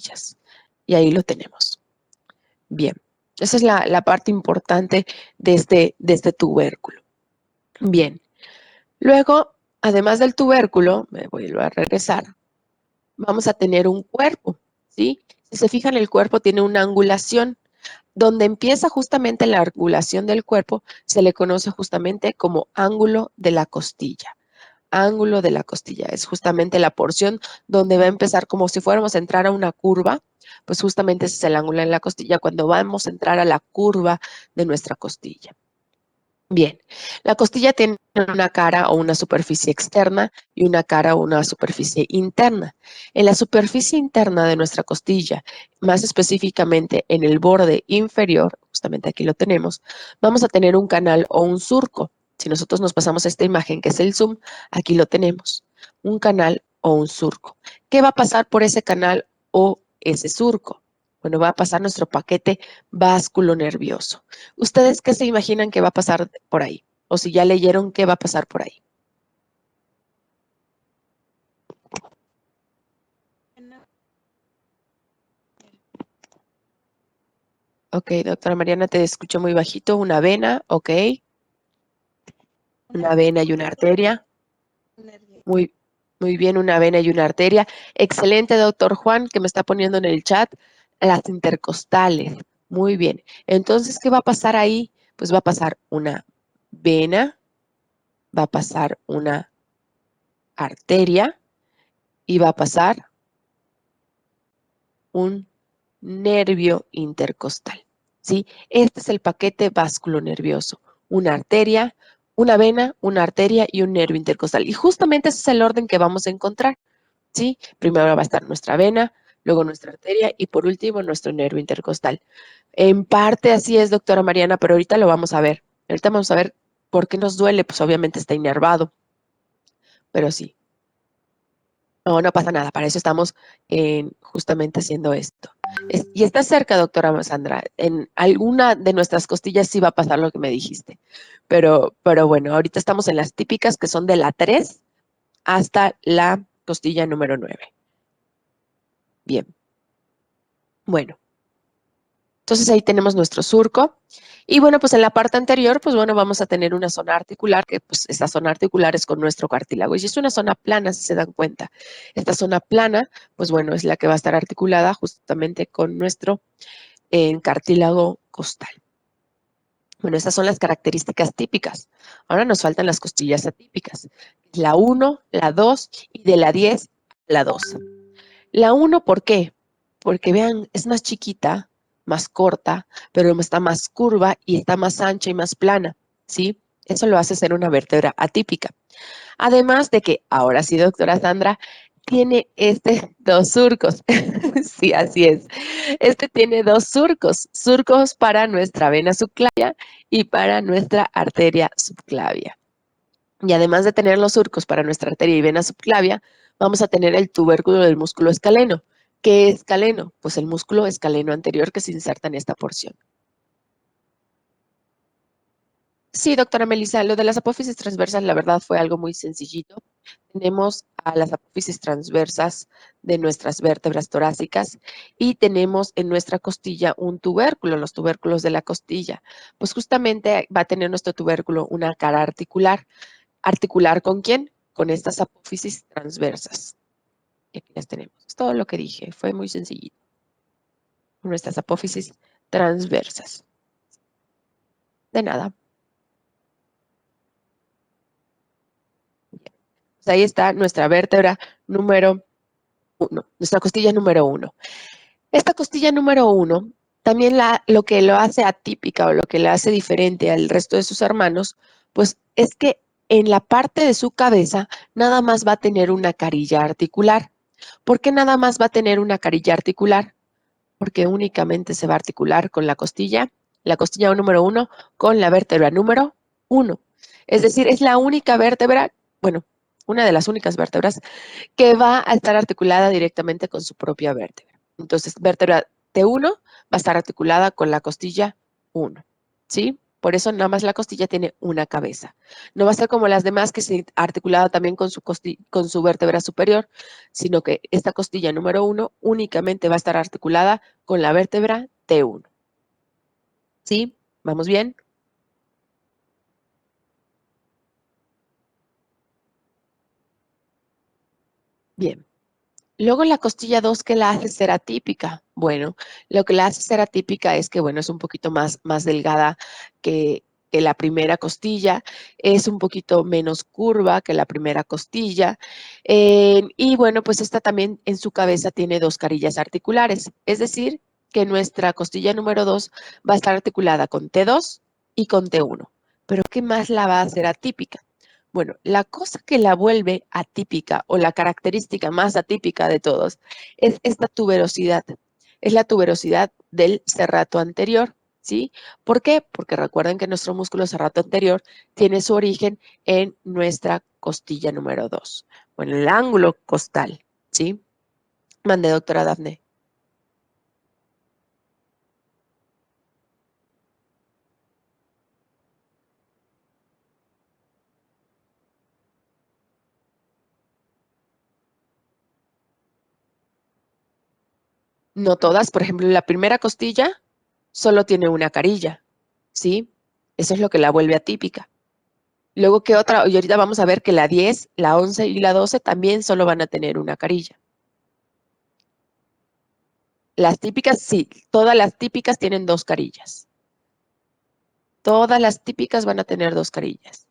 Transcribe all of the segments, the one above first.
costillas. Y ahí lo tenemos. Bien, esa es la parte importante de este tubérculo. Bien, luego, además del tubérculo, me vuelvo a regresar, vamos a tener un cuerpo, ¿sí? Si se fijan, el cuerpo tiene una angulación. Donde empieza justamente la angulación del cuerpo, se le conoce justamente como ángulo de la costilla. Ángulo de la costilla es justamente la porción donde va a empezar como si fuéramos a entrar a una curva, pues justamente ese es el ángulo de la costilla cuando vamos a entrar a la curva de nuestra costilla. Bien, la costilla tiene una cara o una superficie externa y una cara o una superficie interna. En la superficie interna de nuestra costilla, más específicamente en el borde inferior, justamente aquí lo tenemos, vamos a tener un canal o un surco. Si nosotros nos pasamos a esta imagen que es el zoom, aquí lo tenemos, un canal o un surco. ¿Qué va a pasar por ese canal o ese surco? Bueno, va a pasar nuestro paquete vasculonervioso. ¿Ustedes qué se imaginan que va a pasar por ahí? O si ya leyeron qué va a pasar por ahí. Ok, doctora Mariana, te escucho muy bajito. Una vena, ok. Una vena y una arteria. Muy, muy bien, una vena y una arteria. Excelente, doctor Juan, que me está poniendo en el chat. Las intercostales. Muy bien. Entonces, ¿qué va a pasar ahí? Pues va a pasar una vena, va a pasar una arteria y va a pasar un nervio intercostal, ¿sí? Este es el paquete vasculonervioso, una arteria, una vena, una arteria y un nervio intercostal. Y justamente ese es el orden que vamos a encontrar, ¿sí? Primero va a estar nuestra vena, luego nuestra arteria y por último nuestro nervio intercostal. En parte así es, doctora Mariana, pero ahorita lo vamos a ver. Ahorita vamos a ver por qué nos duele, pues obviamente está inervado, pero sí. No, no pasa nada, para eso estamos justamente haciendo esto. Y está cerca, doctora Sandra, en alguna de nuestras costillas sí va a pasar lo que me dijiste, pero bueno, ahorita estamos en las típicas que son de la 3 hasta la costilla número 9. Bien, bueno, entonces ahí tenemos nuestro surco. Y bueno, pues en la parte anterior, pues bueno, vamos a tener una zona articular, que pues esta zona articular es con nuestro cartílago. Y es una zona plana, si se dan cuenta. Esta zona plana, pues bueno, es la que va a estar articulada justamente con nuestro cartílago costal. Bueno, estas son las características típicas. Ahora nos faltan las costillas atípicas. La 1, la 2 y de la 10 a la 12. La 1, ¿por qué? Porque vean, es más chiquita, más corta, pero está más curva y está más ancha y más plana, ¿sí? Eso lo hace ser una vértebra atípica. Además de que, ahora sí, doctora Sandra, tiene dos surcos. Sí, así es. Este tiene dos surcos, surcos para nuestra vena subclavia y para nuestra arteria subclavia. Y además de tener los surcos para nuestra arteria y vena subclavia, vamos a tener el tubérculo del músculo escaleno. ¿Qué es escaleno? Pues el músculo escaleno anterior que se inserta en esta porción. Sí, doctora Melissa, lo de las apófisis transversas, la verdad fue algo muy sencillito. Tenemos a las apófisis transversas de nuestras vértebras torácicas y tenemos en nuestra costilla un tubérculo, los tubérculos de la costilla. Pues justamente va a tener nuestro tubérculo una cara articular. ¿Articular con quién? Con estas apófisis transversas. Y aquí las tenemos. Es todo lo que dije, fue muy sencillito. Nuestras apófisis transversas. De nada. Pues ahí está nuestra vértebra número 1, nuestra costilla número 1. Esta costilla número 1, también lo que lo hace atípica o lo que la hace diferente al resto de sus hermanos, pues es que en la parte de su cabeza nada más va a tener una carilla articular. ¿Por qué nada más va a tener una carilla articular? Porque únicamente se va a articular con la costilla número 1 con la vértebra número 1. Es decir, es la única vértebra, bueno, una de las únicas vértebras que va a estar articulada directamente con su propia vértebra. Entonces, vértebra T1 va a estar articulada con la costilla 1, ¿sí? Por eso nada más la costilla tiene una cabeza. No va a ser como las demás que se articulada también con su vértebra superior, sino que esta costilla número 1 únicamente va a estar articulada con la vértebra T1. ¿Sí? ¿Vamos bien? Bien. Luego la costilla 2, ¿qué la hace ser atípica? Bueno, lo que la hace ser atípica es que, bueno, es un poquito más delgada que la primera costilla, es un poquito menos curva que la primera costilla, y bueno, pues esta también en su cabeza tiene 2 carillas articulares, es decir, que nuestra costilla número 2 va a estar articulada con T2 y con T1. Pero, ¿qué más la va a hacer atípica? Bueno, la cosa que la vuelve atípica o la característica más atípica de todos es esta tuberosidad. Es la tuberosidad del serrato anterior, ¿sí? ¿Por qué? Porque recuerden que nuestro músculo serrato anterior tiene su origen en nuestra costilla número 2, o en el ángulo costal, ¿sí? Mande, doctora Dafne. No todas, por ejemplo, la primera costilla solo tiene una carilla, ¿sí? Eso es lo que la vuelve atípica. Luego, ¿qué otra? Y ahorita vamos a ver que la 10, la 11 y la 12 también solo van a tener una carilla. Las típicas, sí, todas las típicas tienen 2 carillas. Todas las típicas van a tener 2 carillas.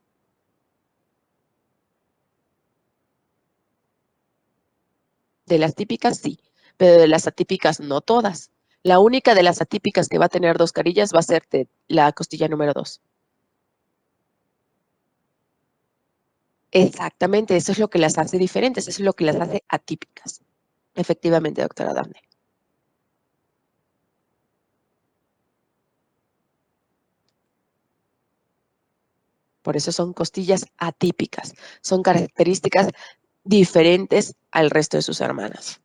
De las típicas, sí, pero de las atípicas, no todas. La única de las atípicas que va a tener 2 carillas va a ser la costilla número 2. Exactamente, eso es lo que las hace diferentes, eso es lo que las hace atípicas. Efectivamente, doctora Daphne. Por eso son costillas atípicas, son características diferentes al resto de sus hermanas.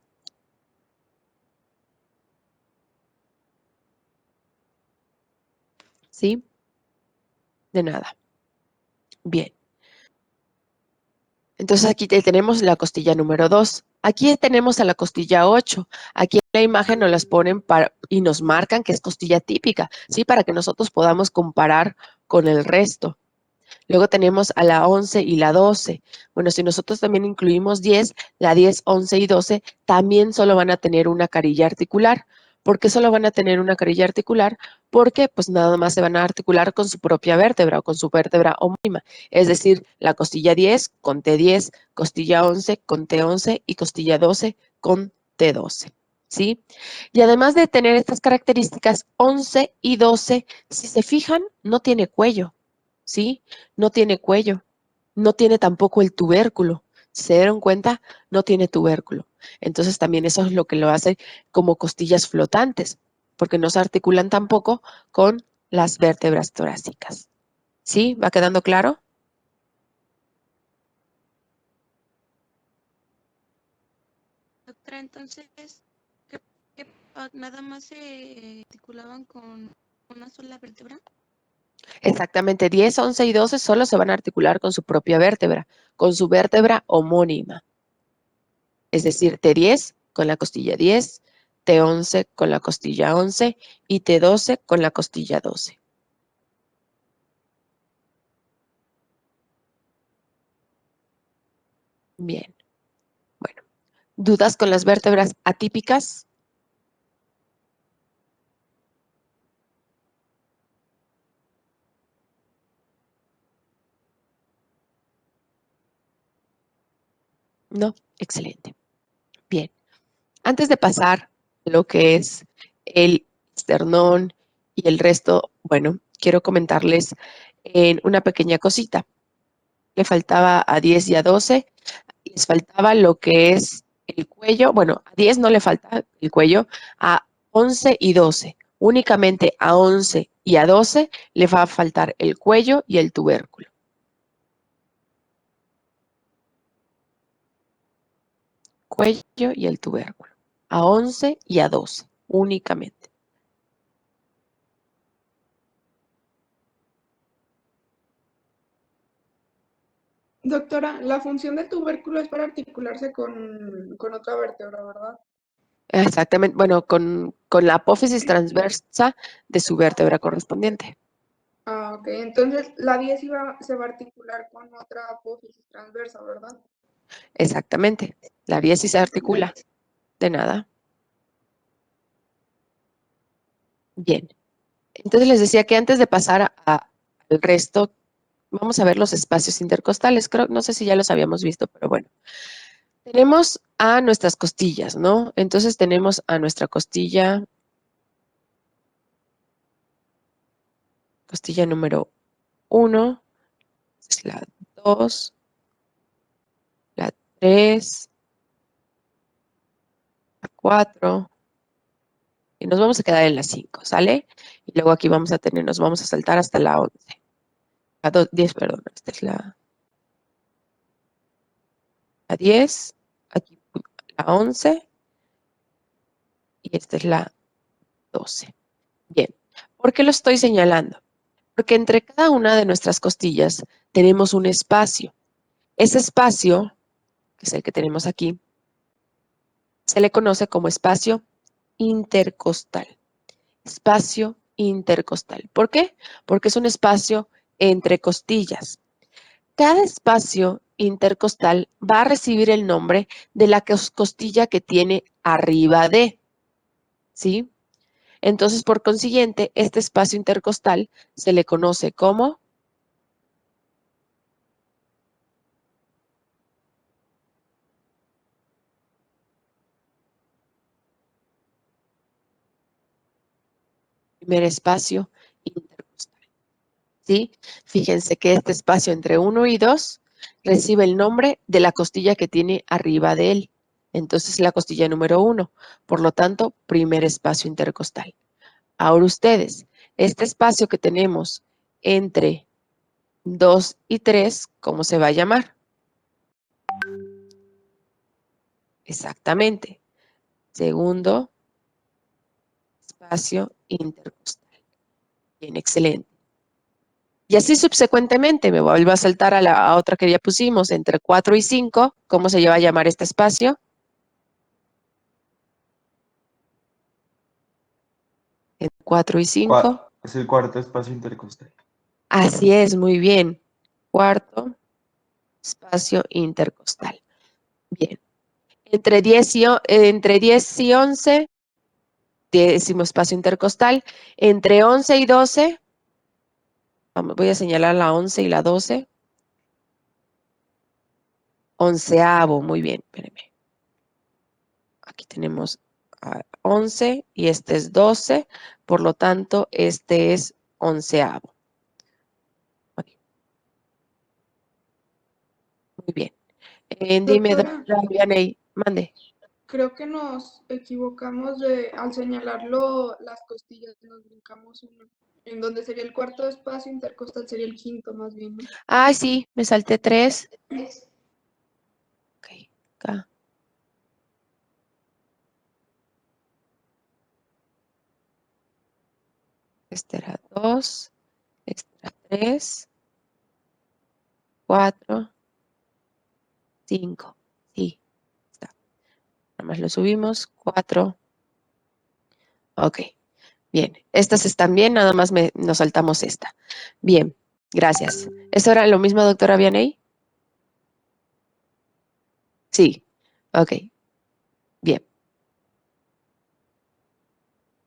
¿Sí? De nada. Bien. Entonces aquí tenemos la costilla número 2. Aquí tenemos a la costilla 8. Aquí en la imagen nos las ponen y nos marcan que es costilla típica, ¿sí? Para que nosotros podamos comparar con el resto. Luego tenemos a la 11 y la 12. Bueno, si nosotros también incluimos 10, la 10, 11 y 12 también solo van a tener una carilla articular. ¿Por qué solo van a tener una carilla articular? Porque pues nada más se van a articular con su propia vértebra o con su vértebra homónima. Es decir, la costilla 10 con T10, costilla 11 con T11 y costilla 12 con T12. ¿Sí? Y además de tener estas características, 11 y 12, si se fijan, no tiene cuello. ¿Sí? No tiene cuello, no tiene tampoco el tubérculo. Si se dieron cuenta, no tiene tubérculo. Entonces también eso es lo que lo hace como costillas flotantes, porque no se articulan tampoco con las vértebras torácicas. ¿Sí? ¿Va quedando claro? Doctora, entonces, ¿qué, nada más se articulaban con una sola vértebra? Exactamente, 10, 11 y 12 solo se van a articular con su propia vértebra, con su vértebra homónima. Es decir, T10 con la costilla 10, T11 con la costilla 11 y T12 con la costilla 12. Bien, bueno. ¿Dudas con las vértebras atípicas? No, excelente. Bien, antes de pasar lo que es el esternón y el resto, bueno, quiero comentarles en una pequeña cosita. Le faltaba a 10 y a 12, les faltaba lo que es el cuello. Bueno, a 10 no le falta el cuello, a 11 y 12. Únicamente a 11 y a 12 le va a faltar el cuello y el tubérculo. Cuello y el tubérculo. A 11 y a 12, únicamente. Doctora, la función del tubérculo es para articularse con otra vértebra, ¿verdad? Exactamente, bueno, con la apófisis transversa de su vértebra correspondiente. Ah, ok. Entonces la 10 se va a articular con otra apófisis transversa, ¿verdad? Exactamente. La diesis se articula. Gracias. De nada. Bien. Entonces les decía que antes de pasar al resto, vamos a ver los espacios intercostales. Creo, no sé si ya los habíamos visto, pero bueno. Tenemos a nuestras costillas, ¿no? Entonces tenemos a nuestra costilla número 1, es la 2, la 3, la 4, y nos vamos a quedar en la 5, ¿sale? Y luego aquí vamos a tener, nos vamos a saltar hasta la 11. La 10, perdón, esta es la 10, aquí la 11, y esta es la 12. Bien, ¿por qué lo estoy señalando? Porque entre cada una de nuestras costillas tenemos un espacio. Ese espacio, que es el que tenemos aquí, se le conoce como espacio intercostal. Espacio intercostal. ¿Por qué? Porque es un espacio entre costillas. Cada espacio intercostal va a recibir el nombre de la costilla que tiene arriba de, ¿sí? Entonces, por consiguiente, este espacio intercostal se le conoce como primer espacio intercostal, ¿sí? Fíjense que este espacio entre 1 y 2 recibe el nombre de la costilla que tiene arriba de él. Entonces, la costilla número 1. Por lo tanto, primer espacio intercostal. Ahora ustedes, este espacio que tenemos entre 2 y 3, ¿cómo se va a llamar? Exactamente. Segundo espacio intercostal. Bien, excelente. Y así subsecuentemente me vuelvo a saltar a otra que ya pusimos, entre 4 y 5. ¿Cómo se va a llamar este espacio? Entre 4 y 5. Es el cuarto espacio intercostal. Así es, muy bien. Cuarto espacio intercostal. Bien. Entre 10 y 11, décimo espacio intercostal. Entre 11 y 12, voy a señalar la 11 y la 12. Onceavo, muy bien, espérenme. Aquí tenemos 11 y este es 12, por lo tanto, este es onceavo. Muy bien. Dime, Doctora, doctora Vianey, mande. creo que nos equivocamos al señalarlo las costillas, nos brincamos uno. En donde sería el cuarto espacio intercostal sería el quinto más bien, ¿no? Ay, sí, me salté 3. Ok, acá. Este era 2, este era 3, 4, 5. Sí, está. Nada más lo subimos. 4. Ok, bien. Estas están bien, nada más nos saltamos esta. Bien, gracias. ¿Eso era lo mismo, doctora Vianey? Sí. Ok, bien.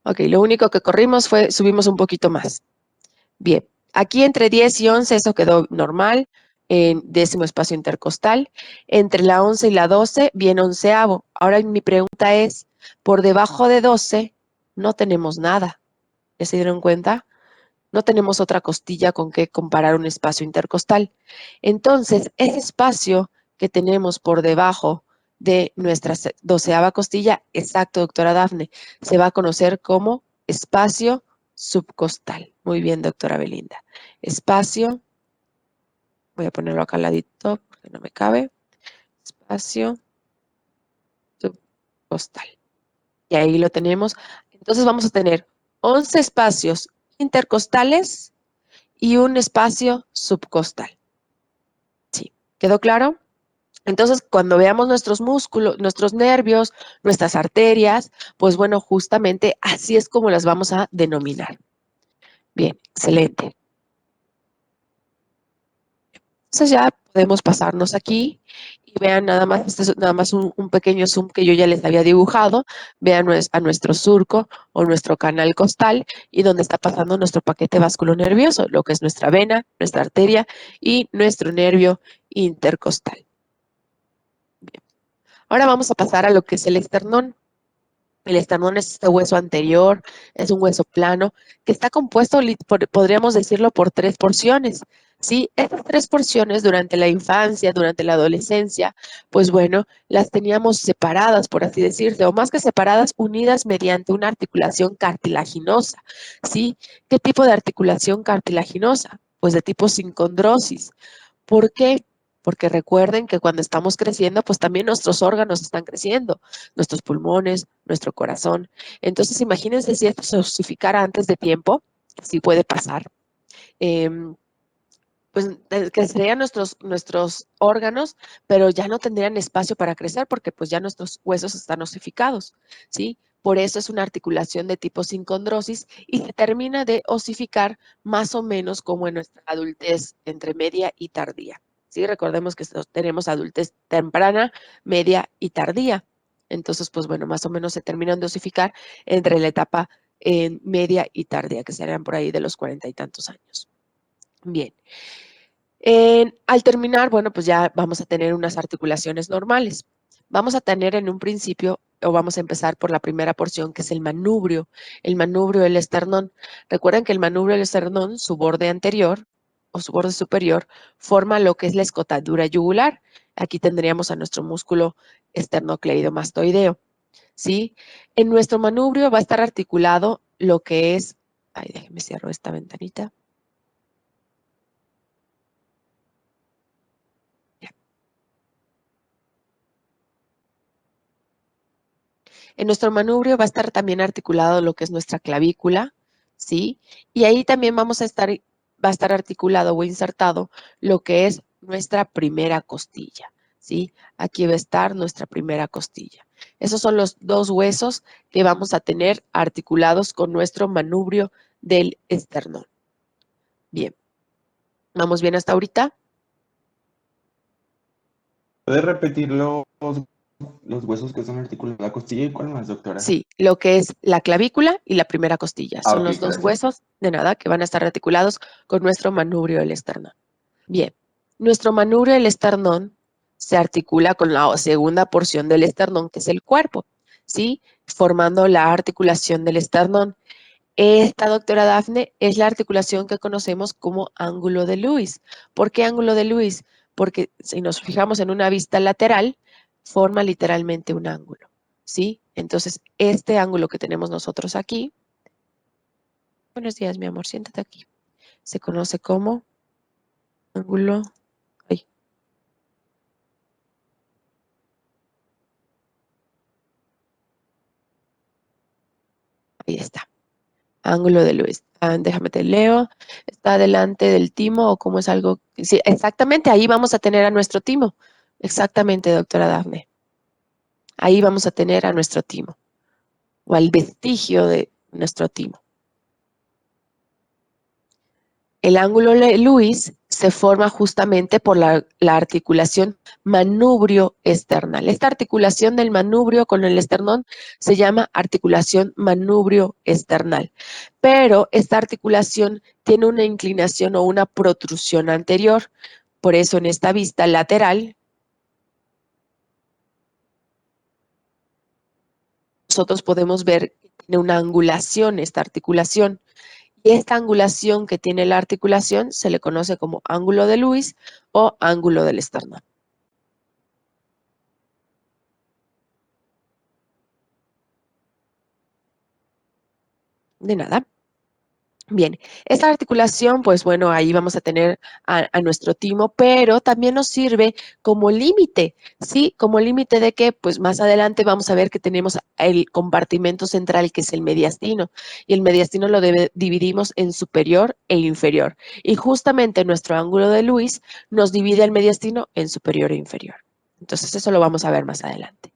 Ok, lo único que corrimos fue, subimos un poquito más. Bien, aquí entre 10 y 11 eso quedó normal, en décimo espacio intercostal. Entre la 11 y la 12 viene onceavo. Ahora mi pregunta es, por debajo de 12 no tenemos nada. ¿Ya se dieron cuenta? No tenemos otra costilla con que comparar un espacio intercostal. Entonces, ese espacio que tenemos por debajo de nuestra 12ª costilla, exacto, doctora Dafne, se va a conocer como espacio subcostal. Muy bien, doctora Belinda. Espacio, voy a ponerlo acá al ladito porque no me cabe. Espacio subcostal. Y ahí lo tenemos. Entonces vamos a tener 11 espacios intercostales y un espacio subcostal. Sí. ¿Quedó claro? Entonces, cuando veamos nuestros músculos, nuestros nervios, nuestras arterias, pues bueno, justamente así es como las vamos a denominar. Bien, excelente. Entonces ya podemos pasarnos aquí y vean nada más, este es nada más un pequeño zoom que yo ya les había dibujado. Vean a nuestro surco o nuestro canal costal y donde está pasando nuestro paquete vasculonervioso, lo que es nuestra vena, nuestra arteria y nuestro nervio intercostal. Bien. Ahora vamos a pasar a lo que es el esternón. El esternón es este hueso anterior, es un hueso plano que está compuesto, podríamos decirlo, por 3 porciones. ¿Sí? Estas 3 porciones durante la infancia, durante la adolescencia, pues bueno, las teníamos separadas, por así decirse, o más que separadas, unidas mediante una articulación cartilaginosa. ¿Sí? ¿Qué tipo de articulación cartilaginosa? Pues de tipo sincondrosis. ¿Por qué? Porque recuerden que cuando estamos creciendo, pues también nuestros órganos están creciendo, nuestros pulmones, nuestro corazón. Entonces, imagínense si esto se osificara antes de tiempo, sí puede pasar. Pues crecerían nuestros órganos, pero ya no tendrían espacio para crecer porque pues ya nuestros huesos están osificados, ¿sí? Por eso es una articulación de tipo sincondrosis y se termina de osificar más o menos como en nuestra adultez entre media y tardía, ¿sí? Recordemos que tenemos adultez temprana, media y tardía. Entonces, pues bueno, más o menos se terminan de osificar entre la etapa media y tardía, que serían por ahí de los 40 y tantos años. Bien. Al terminar, bueno, pues ya vamos a tener unas articulaciones normales. Vamos a tener en un principio, o vamos a empezar por la primera porción, que es el manubrio del esternón. Recuerden que el manubrio del esternón, su borde anterior o su borde superior, forma lo que es la escotadura yugular. Aquí tendríamos a nuestro músculo esternocleidomastoideo, ¿sí? En nuestro manubrio va a estar articulado lo que es, ay, déjenme cierro esta ventanita. En nuestro manubrio va a estar también articulado lo que es nuestra clavícula, ¿sí? Y ahí también va a estar articulado o insertado lo que es nuestra primera costilla, ¿sí? Aquí va a estar nuestra primera costilla. Esos son los 2 huesos que vamos a tener articulados con nuestro manubrio del esternón. Bien, ¿vamos bien hasta ahorita? ¿Puede repetir los huesos que son articulados? ¿La costilla y cuál más, doctora? Sí, lo que es la clavícula y la primera costilla. Ah, Son ok, los 2 gracias. huesos de nada que van a estar articulados con nuestro manubrio del esternón. Bien, nuestro manubrio del esternón se articula con la segunda porción del esternón, que es el cuerpo, ¿sí? Formando la articulación del esternón. Esta, doctora Dafne, es la articulación que conocemos como ángulo de Lewis. ¿Por qué ángulo de Lewis? Porque si nos fijamos en una vista lateral, forma literalmente un ángulo, ¿sí? Entonces, este ángulo que tenemos nosotros aquí, buenos días, mi amor, siéntate aquí, se conoce como ángulo, ay, ahí está, ángulo de Lewis. Déjame te leo, está delante del timo o como es algo, sí, exactamente, ahí vamos a tener a nuestro timo. Exactamente, doctora Dafne. Ahí vamos a tener a nuestro timo o al vestigio de nuestro timo. El ángulo de Lewis se forma justamente por la articulación manubrio-esternal. Esta articulación del manubrio con el esternón se llama articulación manubrio-esternal, pero esta articulación tiene una inclinación o una protrusión anterior. Por eso en esta vista lateral nosotros podemos ver que tiene una angulación esta articulación. Y esta angulación que tiene la articulación se le conoce como ángulo de Lewis o ángulo del esternón. De nada. Bien, esta articulación, pues bueno, ahí vamos a tener a nuestro timo, pero también nos sirve como límite, ¿sí? Como límite de que, pues más adelante vamos a ver que tenemos el compartimento central, que es el mediastino, y el mediastino lo dividimos en superior e inferior. Y justamente nuestro ángulo de Lewis nos divide el mediastino en superior e inferior. Entonces, eso lo vamos a ver más adelante.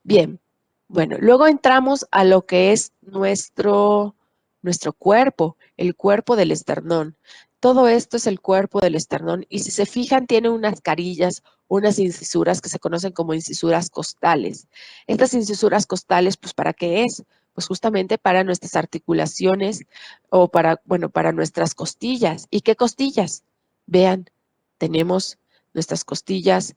Bien, bueno, luego entramos a lo que es nuestro cuerpo, el cuerpo del esternón. Todo esto es el cuerpo del esternón y si se fijan tiene unas carillas, unas incisuras que se conocen como incisuras costales. Estas incisuras costales, pues ¿para qué es? Pues justamente para nuestras articulaciones o para, bueno, para nuestras costillas. ¿Y qué costillas? Vean, tenemos nuestras costillas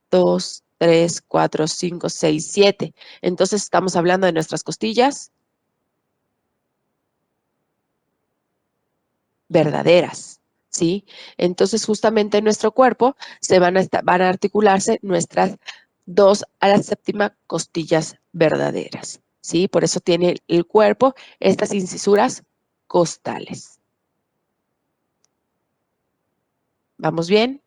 2, 3, 4, 5, 6, 7. Entonces estamos hablando de nuestras costillas verdaderas, ¿sí? Entonces justamente en nuestro cuerpo van a articularse nuestras 2 a la séptima costillas verdaderas, ¿sí? Por eso tiene el cuerpo estas incisuras costales. ¿Vamos bien?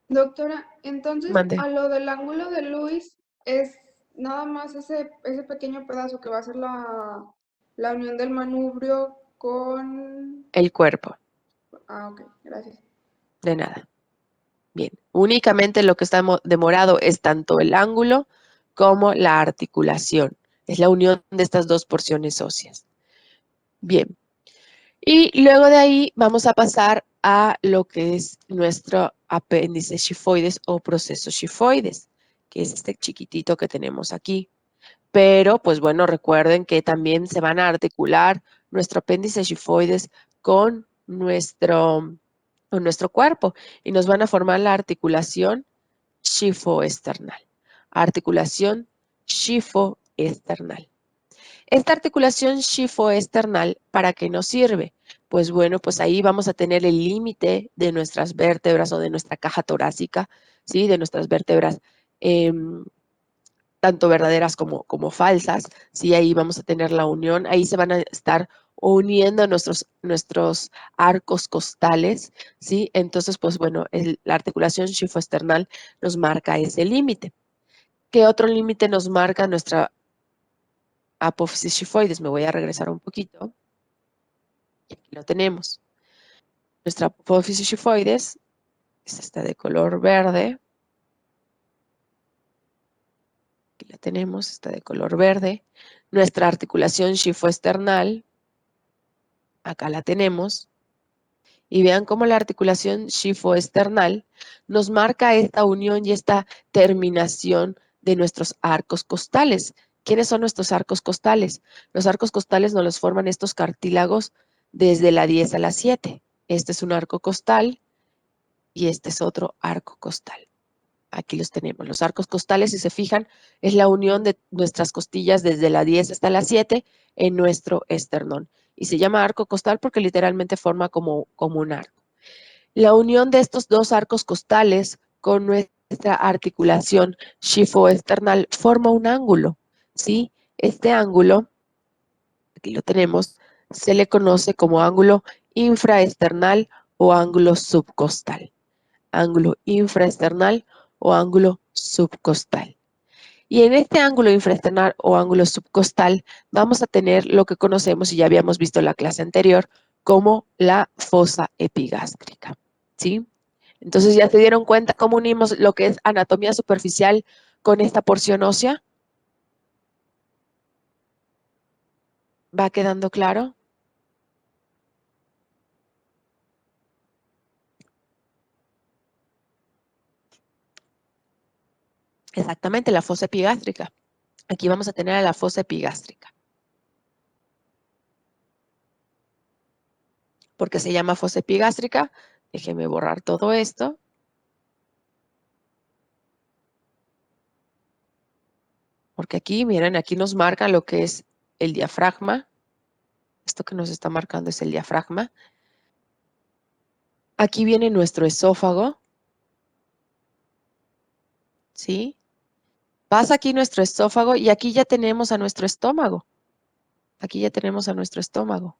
Doctora, entonces Mande. a lo del ángulo de Lewis es nada más ese pequeño pedazo que va a ser la unión del manubrio con... El cuerpo, Ah, ok, gracias. de nada. Bien, únicamente lo que está demorado es tanto el ángulo como la articulación. Es la unión de estas dos porciones óseas. Bien, y luego de ahí vamos a pasar a lo que es nuestro apéndice shifoides o proceso shifoides, que es este chiquitito que tenemos aquí. Pero, pues bueno, recuerden que también se van a articular nuestro apéndice shifoides con nuestro cuerpo y nos van a formar la articulación shifoesternal. Articulación shifoesternal. Esta articulación shifoesternal, ¿para qué nos sirve? Pues bueno, pues ahí vamos a tener el límite de nuestras vértebras o de nuestra caja torácica, ¿sí? De nuestras vértebras, tanto verdaderas como falsas, ¿sí? Ahí vamos a tener la unión, ahí se van a estar uniendo nuestros arcos costales, ¿sí? Entonces, pues bueno, la articulación shifoesternal nos marca ese límite. ¿Qué otro límite nos marca nuestra apófisis shifoides? Me voy a regresar un poquito. Y aquí lo tenemos. Nuestra apófisis shifoides es esta de color verde. Aquí la tenemos, esta de color verde. Nuestra articulación shifoesternal, acá la tenemos. Y vean cómo la articulación shifoesternal nos marca esta unión y esta terminación de nuestros arcos costales. ¿Quiénes son nuestros arcos costales? Los arcos costales nos los forman estos cartílagos desde la 10 a la 7. Este es un arco costal y este es otro arco costal. Aquí los tenemos. Los arcos costales, si se fijan, es la unión de nuestras costillas desde la 10 hasta la 7 en nuestro esternón. Y se llama arco costal porque literalmente forma como un arco. La unión de estos dos arcos costales con nuestra articulación shifoesternal forma un ángulo, ¿sí? Este ángulo, aquí lo tenemos, se le conoce como ángulo infraesternal o ángulo subcostal. Ángulo infraesternal o ángulo subcostal. Y en este ángulo infraesternal o ángulo subcostal vamos a tener lo que conocemos y ya habíamos visto en la clase anterior como la fosa epigástrica, ¿sí? Entonces, ¿ya se dieron cuenta cómo unimos lo que es anatomía superficial con esta porción ósea? ¿Va quedando claro? Exactamente, la fosa epigástrica. Aquí vamos a tener a la fosa epigástrica. ¿Por qué se llama fosa epigástrica? Déjenme borrar todo esto. Porque aquí, miren, aquí nos marca lo que es el diafragma. Esto que nos está marcando es el diafragma. Aquí viene nuestro esófago, ¿sí? Pasa aquí nuestro esófago y aquí ya tenemos a nuestro estómago. Aquí ya tenemos a nuestro estómago.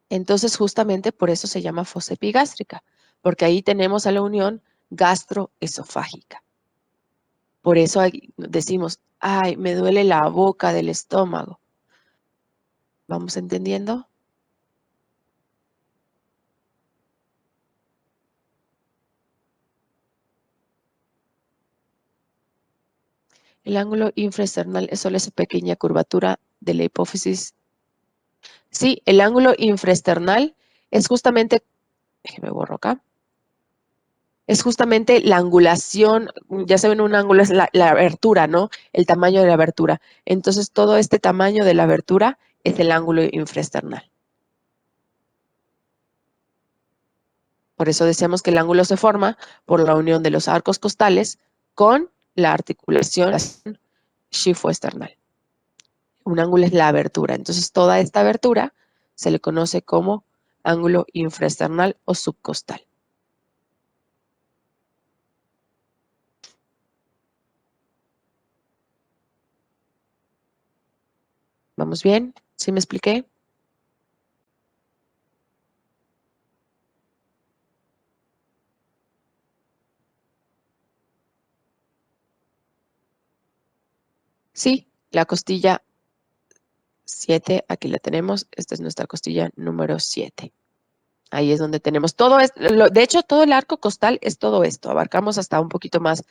Entonces, justamente por eso se llama fosa epigástrica, porque ahí tenemos a la unión gastroesofágica. Por eso decimos, ay, me duele la boca del estómago. ¿Vamos entendiendo? El ángulo infraesternal es solo esa pequeña curvatura de la hipófisis. Sí, el ángulo infraesternal es justamente, déjeme borro acá, es justamente la angulación, ya saben, un ángulo es la abertura, ¿no? El tamaño de la abertura. Entonces, todo este tamaño de la abertura es el ángulo infraesternal. Por eso decíamos que el ángulo se forma por la unión de los arcos costales con la articulación shifoesternal. Un ángulo es la abertura. Entonces, toda esta abertura se le conoce como ángulo infraesternal o subcostal. ¿Vamos bien? ¿Sí me expliqué? Sí, la costilla 7, aquí la tenemos. Esta es nuestra costilla número 7. Ahí es donde tenemos todo esto. De hecho, todo el arco costal es todo esto. Abarcamos hasta un poquito más,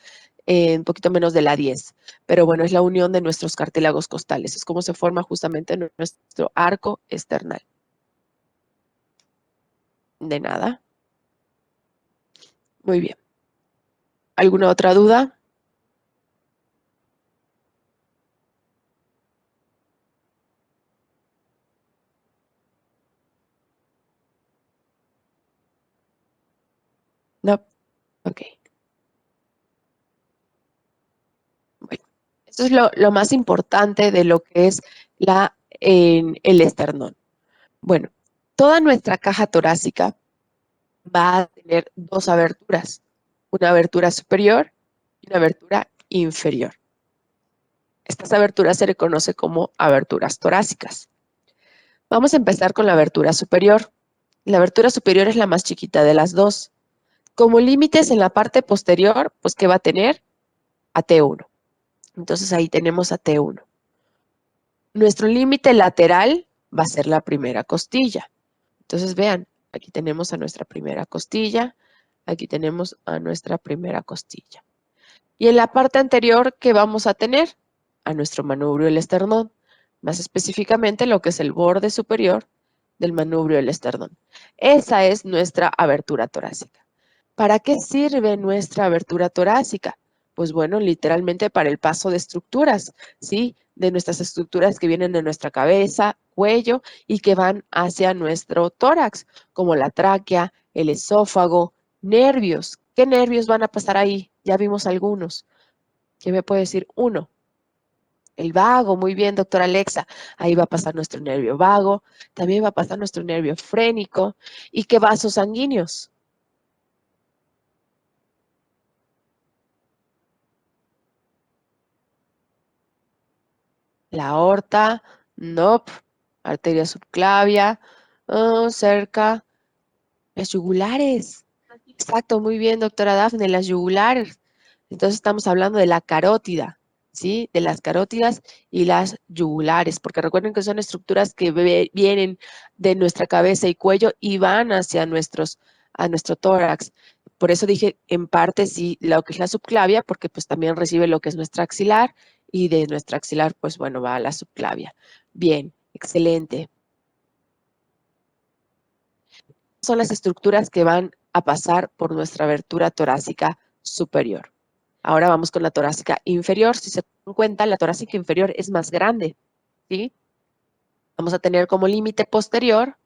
un poquito menos de la 10. Pero bueno, es la unión de nuestros cartílagos costales. Es como se forma justamente nuestro arco external. De nada. Muy bien. ¿Alguna otra duda? No. Ok. Bueno, esto es lo más importante de lo que es el esternón. Bueno, toda nuestra caja torácica va a tener dos aberturas, una abertura superior y una abertura inferior. Estas aberturas se le conoce como aberturas torácicas. Vamos a empezar con la abertura superior. La abertura superior es la más chiquita de las dos. Como límites en la parte posterior, pues ¿qué va a tener? A T1. Entonces ahí tenemos a T1. Nuestro límite lateral va a ser la primera costilla. Entonces vean, aquí tenemos a nuestra primera costilla, aquí tenemos a nuestra primera costilla. Y en la parte anterior, ¿qué vamos a tener? A nuestro manubrio del esternón, más específicamente lo que es el borde superior del manubrio del esternón. Esa es nuestra abertura torácica. ¿Para qué sirve nuestra abertura torácica? Pues bueno, literalmente para el paso de estructuras, ¿sí? De nuestras estructuras que vienen de nuestra cabeza, cuello y que van hacia nuestro tórax, como la tráquea, el esófago, nervios. ¿Qué nervios van a pasar ahí? Ya vimos algunos. ¿Quién me puede decir? Uno. El vago, muy bien, doctora Alexa. Ahí va a pasar nuestro nervio vago, también va a pasar nuestro nervio frénico. ¿Y qué vasos sanguíneos? La aorta, nope. Arteria subclavia, cerca. Las yugulares. Exacto, muy bien, doctora Dafne, las yugulares. Entonces estamos hablando de la carótida, ¿sí? De las carótidas y las yugulares, porque recuerden que son estructuras que vienen de nuestra cabeza y cuello y van hacia a nuestro tórax. Por eso dije, en parte sí, lo que es la subclavia, porque pues también recibe lo que es nuestra axilar y de nuestra axilar, pues bueno, va a la subclavia. Bien, excelente. Son las estructuras que van a pasar por nuestra abertura torácica superior. Ahora vamos con la torácica inferior. Si se dan cuenta, la torácica inferior es más grande, ¿sí? Vamos a tener como límite posterior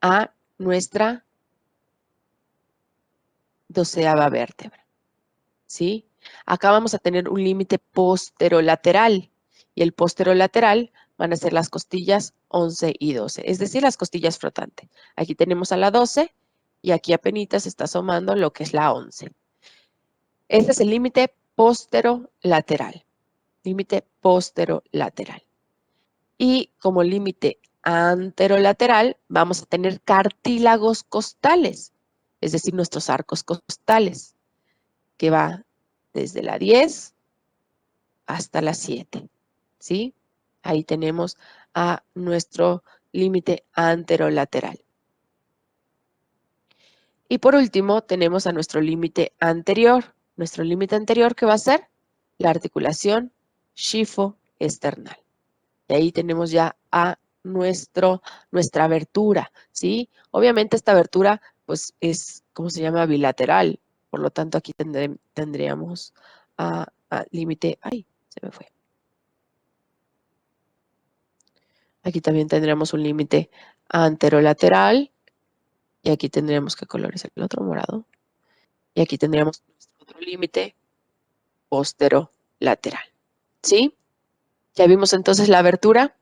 a nuestra 12ª vértebra, ¿sí? Acá vamos a tener un límite posterolateral y el posterolateral van a ser las costillas 11 y 12, es decir, las costillas flotantes. Aquí tenemos a la 12 y aquí apenas está asomando lo que es la 11. Este es el límite posterolateral. Límite posterolateral. Y como límite anterolateral vamos a tener cartílagos costales, es decir, nuestros arcos costales, que va desde la 10 hasta la 7, ¿sí? Ahí tenemos a nuestro límite anterolateral. Y por último, tenemos a nuestro límite anterior. Nuestro límite anterior, ¿qué va a ser? La articulación xifoesternal. Y ahí tenemos ya a nuestra abertura, ¿sí? Obviamente esta abertura, pues, es, ¿cómo se llama? Bilateral. Por lo tanto, aquí tendríamos a límite... ¡Ay! Se me fue. Aquí también tendríamos un límite anterolateral. Y aquí tendríamos, ¿qué color es el otro? Morado. Y aquí tendríamos otro límite posterolateral, ¿sí? Ya vimos entonces la abertura.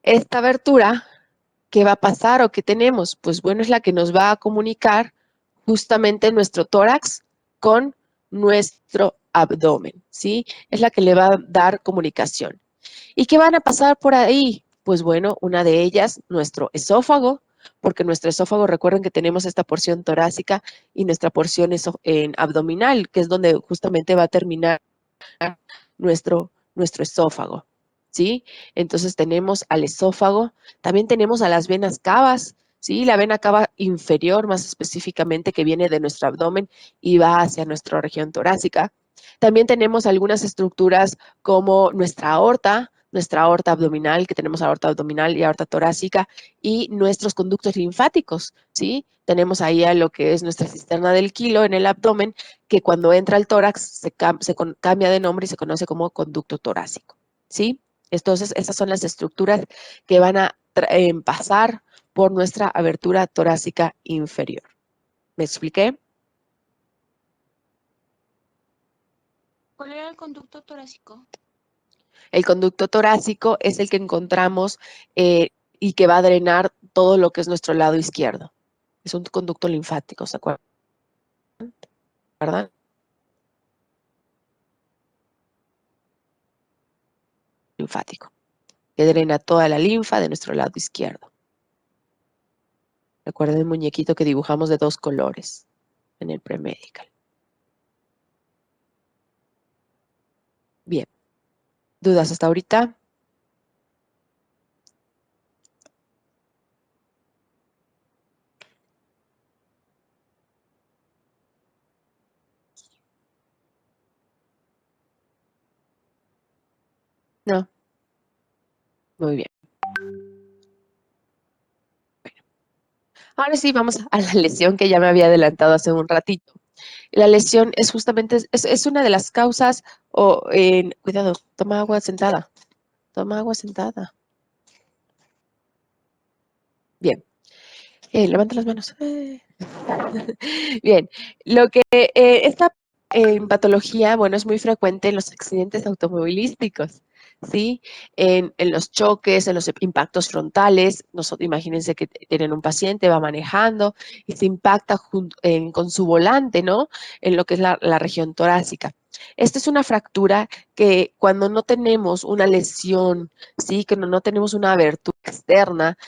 Esta abertura, ¿qué va a pasar o qué tenemos? Pues bueno, es la que nos va a comunicar justamente nuestro tórax con nuestro abdomen, ¿sí? Es la que le va a dar comunicación. ¿Y qué van a pasar por ahí? Pues bueno, una de ellas, nuestro esófago, porque nuestro esófago, recuerden que tenemos esta porción torácica y nuestra porción abdominal, que es donde justamente va a terminar nuestro esófago, ¿sí? Entonces tenemos al esófago, también tenemos a las venas cavas, ¿sí? La vena cava inferior, más específicamente, que viene de nuestro abdomen y va hacia nuestra región torácica. También tenemos algunas estructuras como nuestra aorta abdominal, que tenemos aorta abdominal y aorta torácica, y nuestros conductos linfáticos, ¿sí? Tenemos ahí a lo que es nuestra cisterna del kilo en el abdomen, que cuando entra al tórax se cambia de nombre y se conoce como conducto torácico, ¿sí? Entonces, esas son las estructuras que van a pasar por nuestra abertura torácica inferior. ¿Me expliqué? ¿Cuál era el conducto torácico? El conducto torácico es el que encontramos y que va a drenar todo lo que es nuestro lado izquierdo. Es un conducto linfático, ¿se acuerdan? ¿Verdad? Linfático, que drena toda la linfa de nuestro lado izquierdo. Recuerden el muñequito que dibujamos de 2 colores en el premedical. Bien. ¿Dudas hasta ahorita? No. Muy bien. Bueno. Ahora sí, vamos a la lesión que ya me había adelantado hace un ratito. La lesión es justamente, es una de las causas, cuidado, toma agua sentada. Toma agua sentada. Bien. Levanta las manos. Bien. Lo que esta patología, bueno, es muy frecuente en los accidentes automovilísticos, ¿sí? En los choques, en los impactos frontales. Imagínense que tienen un paciente, va manejando y se impacta con su volante, ¿no? En lo que es la región torácica. Esta es una fractura que cuando no tenemos una lesión, ¿sí? Que no tenemos una abertura externa,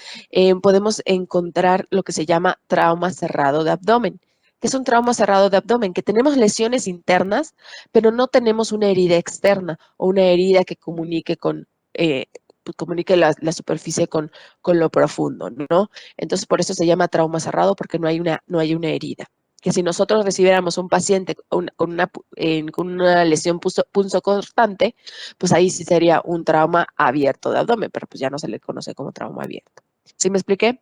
podemos encontrar lo que se llama trauma cerrado de abdomen. ¿Qué es un trauma cerrado de abdomen? Que tenemos lesiones internas, pero no tenemos una herida externa o una herida que comunique comunique la superficie con lo profundo, ¿no? Entonces, por eso se llama trauma cerrado, porque no hay una herida. Que si nosotros recibiéramos un paciente con una lesión punzocortante, pues ahí sí sería un trauma abierto de abdomen, pero pues ya no se le conoce como trauma abierto. ¿Sí me expliqué?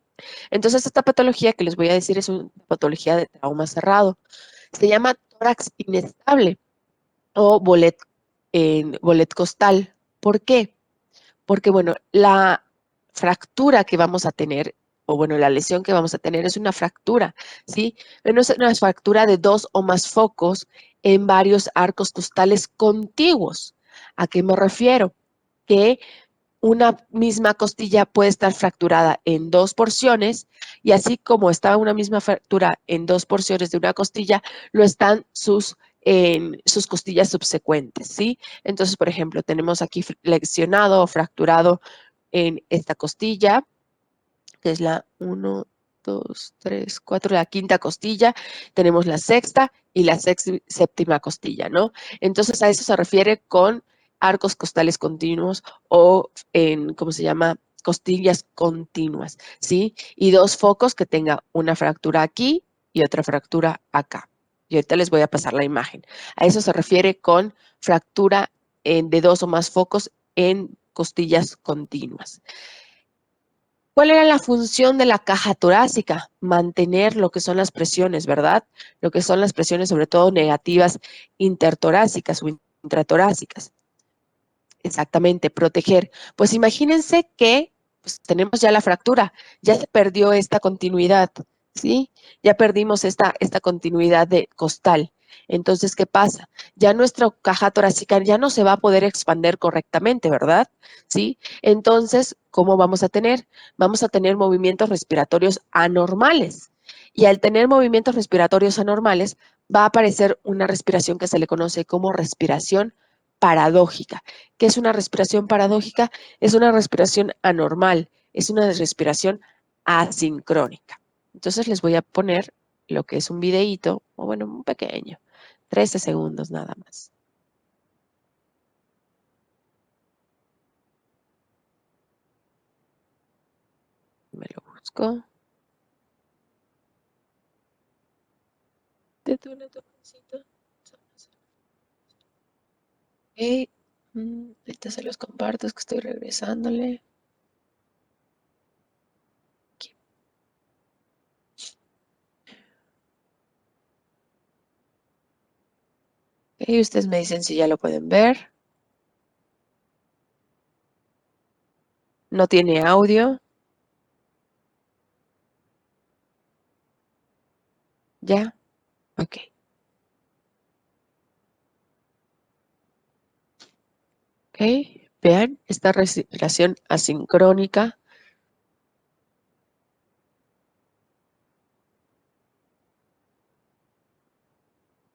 Entonces, esta patología que les voy a decir es una patología de trauma cerrado. Se llama tórax inestable o bolet costal. ¿Por qué? Porque, bueno, la fractura que vamos a tener, o bueno, la lesión que vamos a tener es una fractura, ¿sí? Pero es una fractura de 2 o más focos en varios arcos costales contiguos. ¿A qué me refiero? Que una misma costilla puede estar fracturada en 2 porciones y así como está una misma fractura en 2 porciones de una costilla, lo están en sus costillas subsecuentes, ¿sí? Entonces, por ejemplo, tenemos aquí lesionado o fracturado en esta costilla, que es la 1, 2, 3, 4, la quinta costilla, tenemos la sexta y la séptima costilla, ¿no? Entonces a eso se refiere con arcos costales continuos o en, ¿cómo se llama? Costillas continuas, ¿sí? Y 2 focos que tenga una fractura aquí y otra fractura acá. Y ahorita les voy a pasar la imagen. A eso se refiere con fractura de 2 o más focos en costillas continuas. ¿Cuál era la función de la caja torácica? Mantener lo que son las presiones, ¿verdad? Lo que son las presiones, sobre todo negativas, intertorácicas o intratorácicas. Exactamente, proteger. Pues imagínense que pues, tenemos ya la fractura, ya se perdió esta continuidad, ¿sí? Ya perdimos esta continuidad de costal. Entonces, ¿qué pasa? Ya nuestra caja torácica ya no se va a poder expandir correctamente, ¿verdad? ¿Sí? Entonces, ¿cómo vamos a tener? Vamos a tener movimientos respiratorios anormales. Y al tener movimientos respiratorios anormales, va a aparecer una respiración que se le conoce como respiración paradójica. ¿Qué es una respiración paradójica? Es una respiración anormal, es una respiración asincrónica. Entonces les voy a poner lo que es un videíto, o bueno, un pequeño, 13 segundos nada más. Me lo busco. Detona tu pancita. Ok. Ahorita se los comparto, es que estoy regresándole. Aquí. Ok, ustedes me dicen si ya lo pueden ver. No tiene audio. ¿Ya? Ok. Ok. Vean esta respiración asincrónica.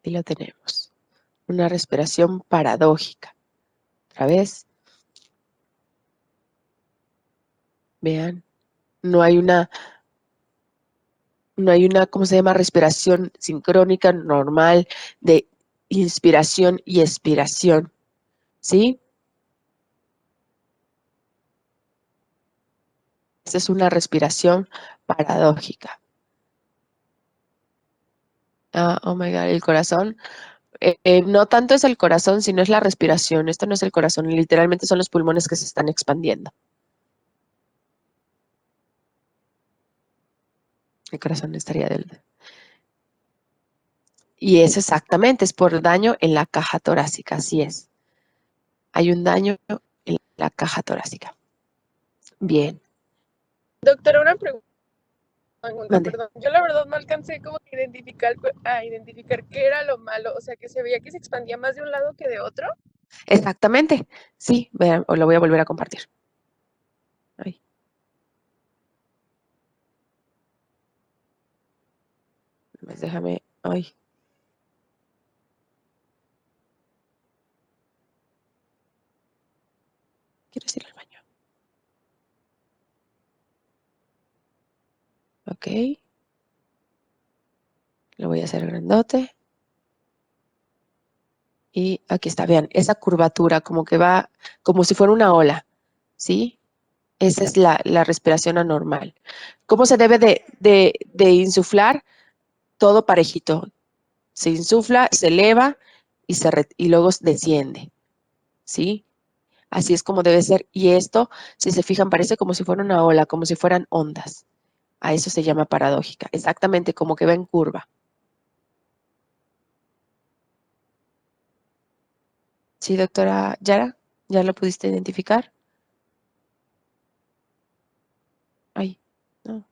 Y lo tenemos. Una respiración paradójica. Otra vez. Vean. No hay una, ¿cómo se llama? Respiración sincrónica normal de inspiración y expiración. ¿Sí? Esa es una respiración paradójica. Ah, oh my God, el corazón. No tanto es el corazón, sino es la respiración. Esto no es el corazón, literalmente son los pulmones que se están expandiendo. El corazón estaría del... Y es exactamente, es por daño en la caja torácica, así es. Hay un daño en la caja torácica. Bien, Doctora, una pregunta, mande. perdón. Yo la verdad no alcancé como que identificar qué era lo malo, o sea, que se veía que se expandía más de un lado que de otro. Exactamente, sí, vean, lo voy a volver a compartir. Ay. Pues déjame, ay. Quiero ir al baño. Ok. Lo voy a hacer grandote. Y aquí está, vean, esa curvatura como que va, como si fuera una ola, ¿sí? Esa es la respiración anormal. ¿Cómo se debe de insuflar? Todo parejito. Se insufla, se eleva y luego desciende, ¿sí? Así es como debe ser. Y esto, si se fijan, parece como si fuera una ola, como si fueran ondas. A eso se llama paradójica. Exactamente, como que va en curva. ¿Sí, doctora Yara? ¿Ya lo pudiste identificar? Ay, no.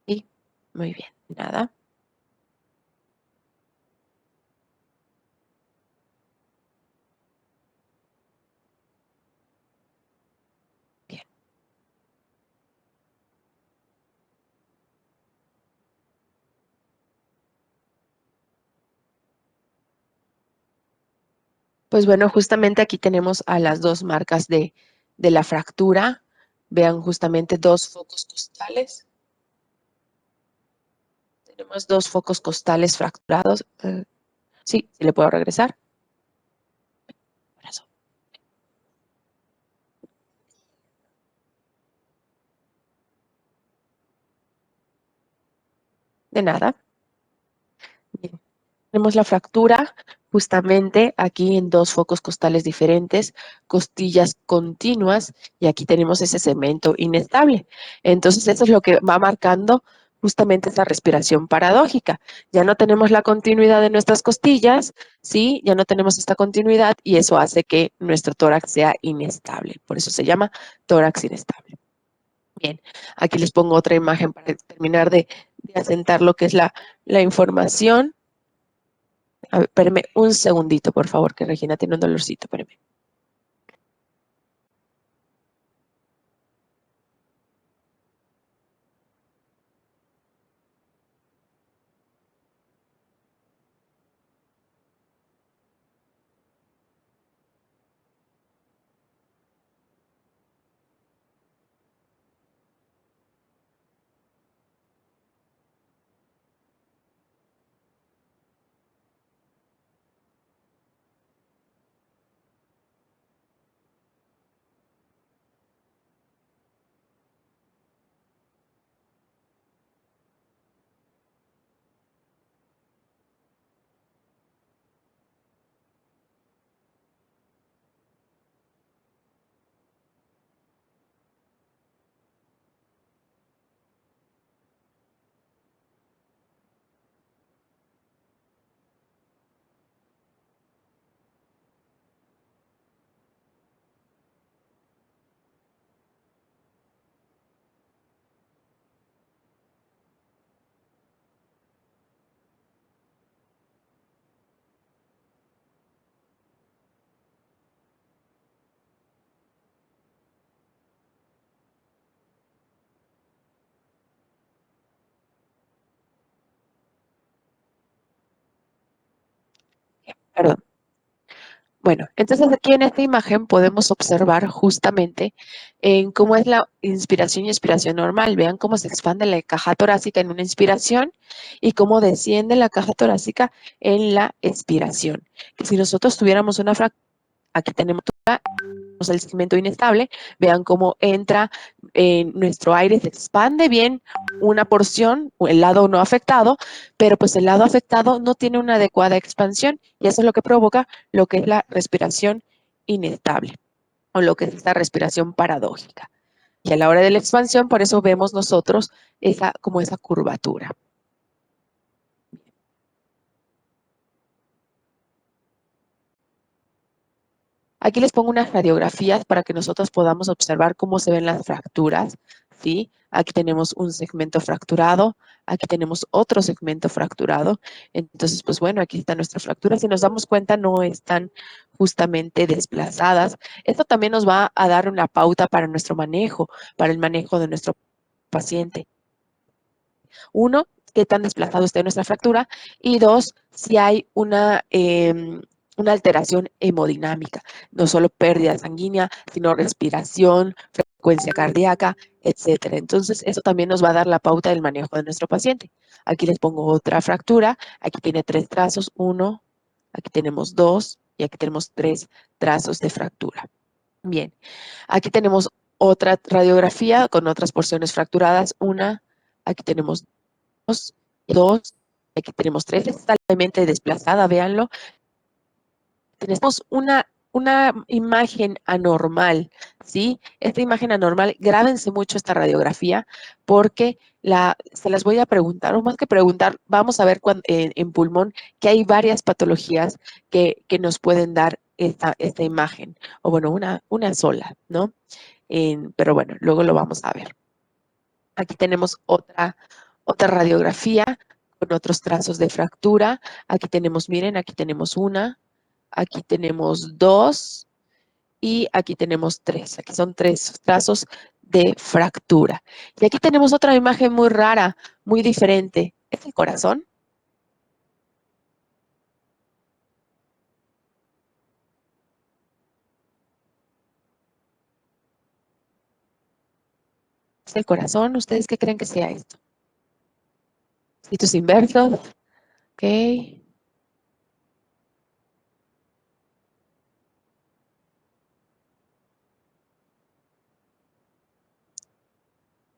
Sí, muy bien. Nada. Pues bueno, justamente aquí tenemos a las dos marcas de la fractura. Vean justamente dos focos costales. Tenemos dos focos costales fracturados. Sí, le puedo regresar. Brazo. De nada. Bien. Tenemos la fractura justamente aquí en dos focos costales diferentes, costillas continuas, y aquí tenemos ese cemento inestable. Entonces, eso es lo que va marcando justamente esa respiración paradójica. Ya no tenemos la continuidad de nuestras costillas, ¿sí? Ya no tenemos esta continuidad y eso hace que nuestro tórax sea inestable. Por eso se llama tórax inestable. Bien, aquí les pongo otra imagen para terminar de asentar lo que es la información. A ver, espérame un segundito, por favor, que Regina tiene un dolorcito, espérame. Perdón. Bueno, entonces aquí en esta imagen podemos observar justamente en cómo es la inspiración y expiración normal. Vean cómo se expande la caja torácica en una inspiración y cómo desciende la caja torácica en la expiración. Si nosotros tuviéramos una fractura, aquí tenemos el segmento inestable, vean cómo entra nuestro aire, se expande bien una porción, el lado no afectado, pero pues el lado afectado no tiene una adecuada expansión y eso es lo que provoca lo que es la respiración inestable o lo que es esta respiración paradójica. Y a la hora de la expansión, por eso vemos nosotros como esa curvatura. Aquí les pongo unas radiografías para que nosotros podamos observar cómo se ven las fracturas, ¿sí? Aquí tenemos un segmento fracturado, aquí tenemos otro segmento fracturado. Entonces, pues bueno, aquí está nuestra fractura. Si nos damos cuenta, no están justamente desplazadas. Esto también nos va a dar una pauta para nuestro manejo, para el manejo de nuestro paciente. Uno, qué tan desplazado esté nuestra fractura, y dos, si hay una alteración hemodinámica, no solo pérdida sanguínea, sino respiración, frecuencia cardíaca, etcétera. Entonces, eso también nos va a dar la pauta del manejo de nuestro paciente. Aquí les pongo otra fractura, aquí tiene 3 trazos, 1, aquí tenemos 2 y aquí tenemos 3 trazos de fractura. Bien, aquí tenemos otra radiografía con otras porciones fracturadas, una, aquí tenemos 2, aquí tenemos 3, está totalmente desplazada, véanlo. Tenemos una imagen anormal, ¿sí? Esta imagen anormal, grábense mucho esta radiografía porque se las voy a preguntar, o más que preguntar, vamos a ver en pulmón que hay varias patologías que nos pueden dar esta imagen, o bueno, una sola, ¿no? Pero bueno, luego lo vamos a ver. Aquí tenemos otra radiografía con otros trazos de fractura. Aquí tenemos, miren, aquí tenemos una, aquí tenemos 2 y aquí tenemos 3. Aquí son 3 trazos de fractura. Y aquí tenemos otra imagen muy rara, muy diferente. ¿Es el corazón? ¿Es el corazón? ¿Ustedes qué creen que sea esto? Sitios inversos. Ok.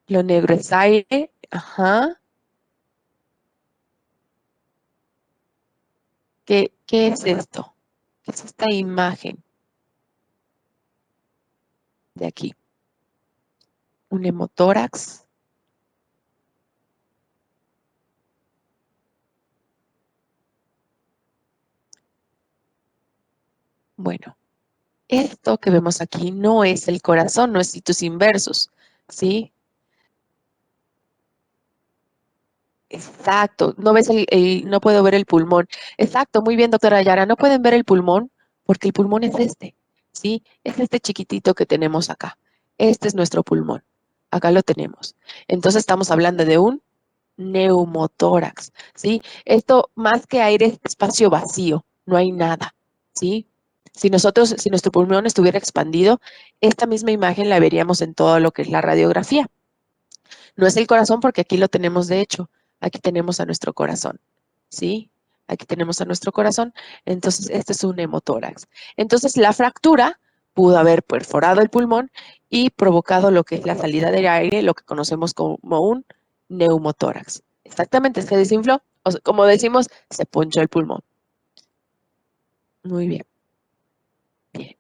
Lo negro es aire. Ajá. ¿Qué es esto? ¿Qué es esta imagen de aquí? Un hemotórax. Bueno, esto que vemos aquí no es el corazón, no es situs inversus, ¿sí? Exacto, no ves no puedo ver el pulmón. Exacto, muy bien, doctora Yara, no pueden ver el pulmón porque el pulmón es este, ¿sí? Es este chiquitito que tenemos acá. Este es nuestro pulmón. Acá lo tenemos. Entonces estamos hablando de un neumotórax, ¿sí? Esto más que aire es espacio vacío, no hay nada, ¿sí? Si nuestro pulmón estuviera expandido, esta misma imagen la veríamos en todo lo que es la radiografía. No es el corazón porque aquí lo tenemos de hecho, aquí tenemos a nuestro corazón, ¿sí? Aquí tenemos a nuestro corazón, entonces este es un hemotórax. Entonces la fractura pudo haber perforado el pulmón y provocado lo que es la salida del aire, lo que conocemos como un neumotórax. Exactamente, se desinfló, o sea, como decimos, se ponchó el pulmón. Muy bien, bien.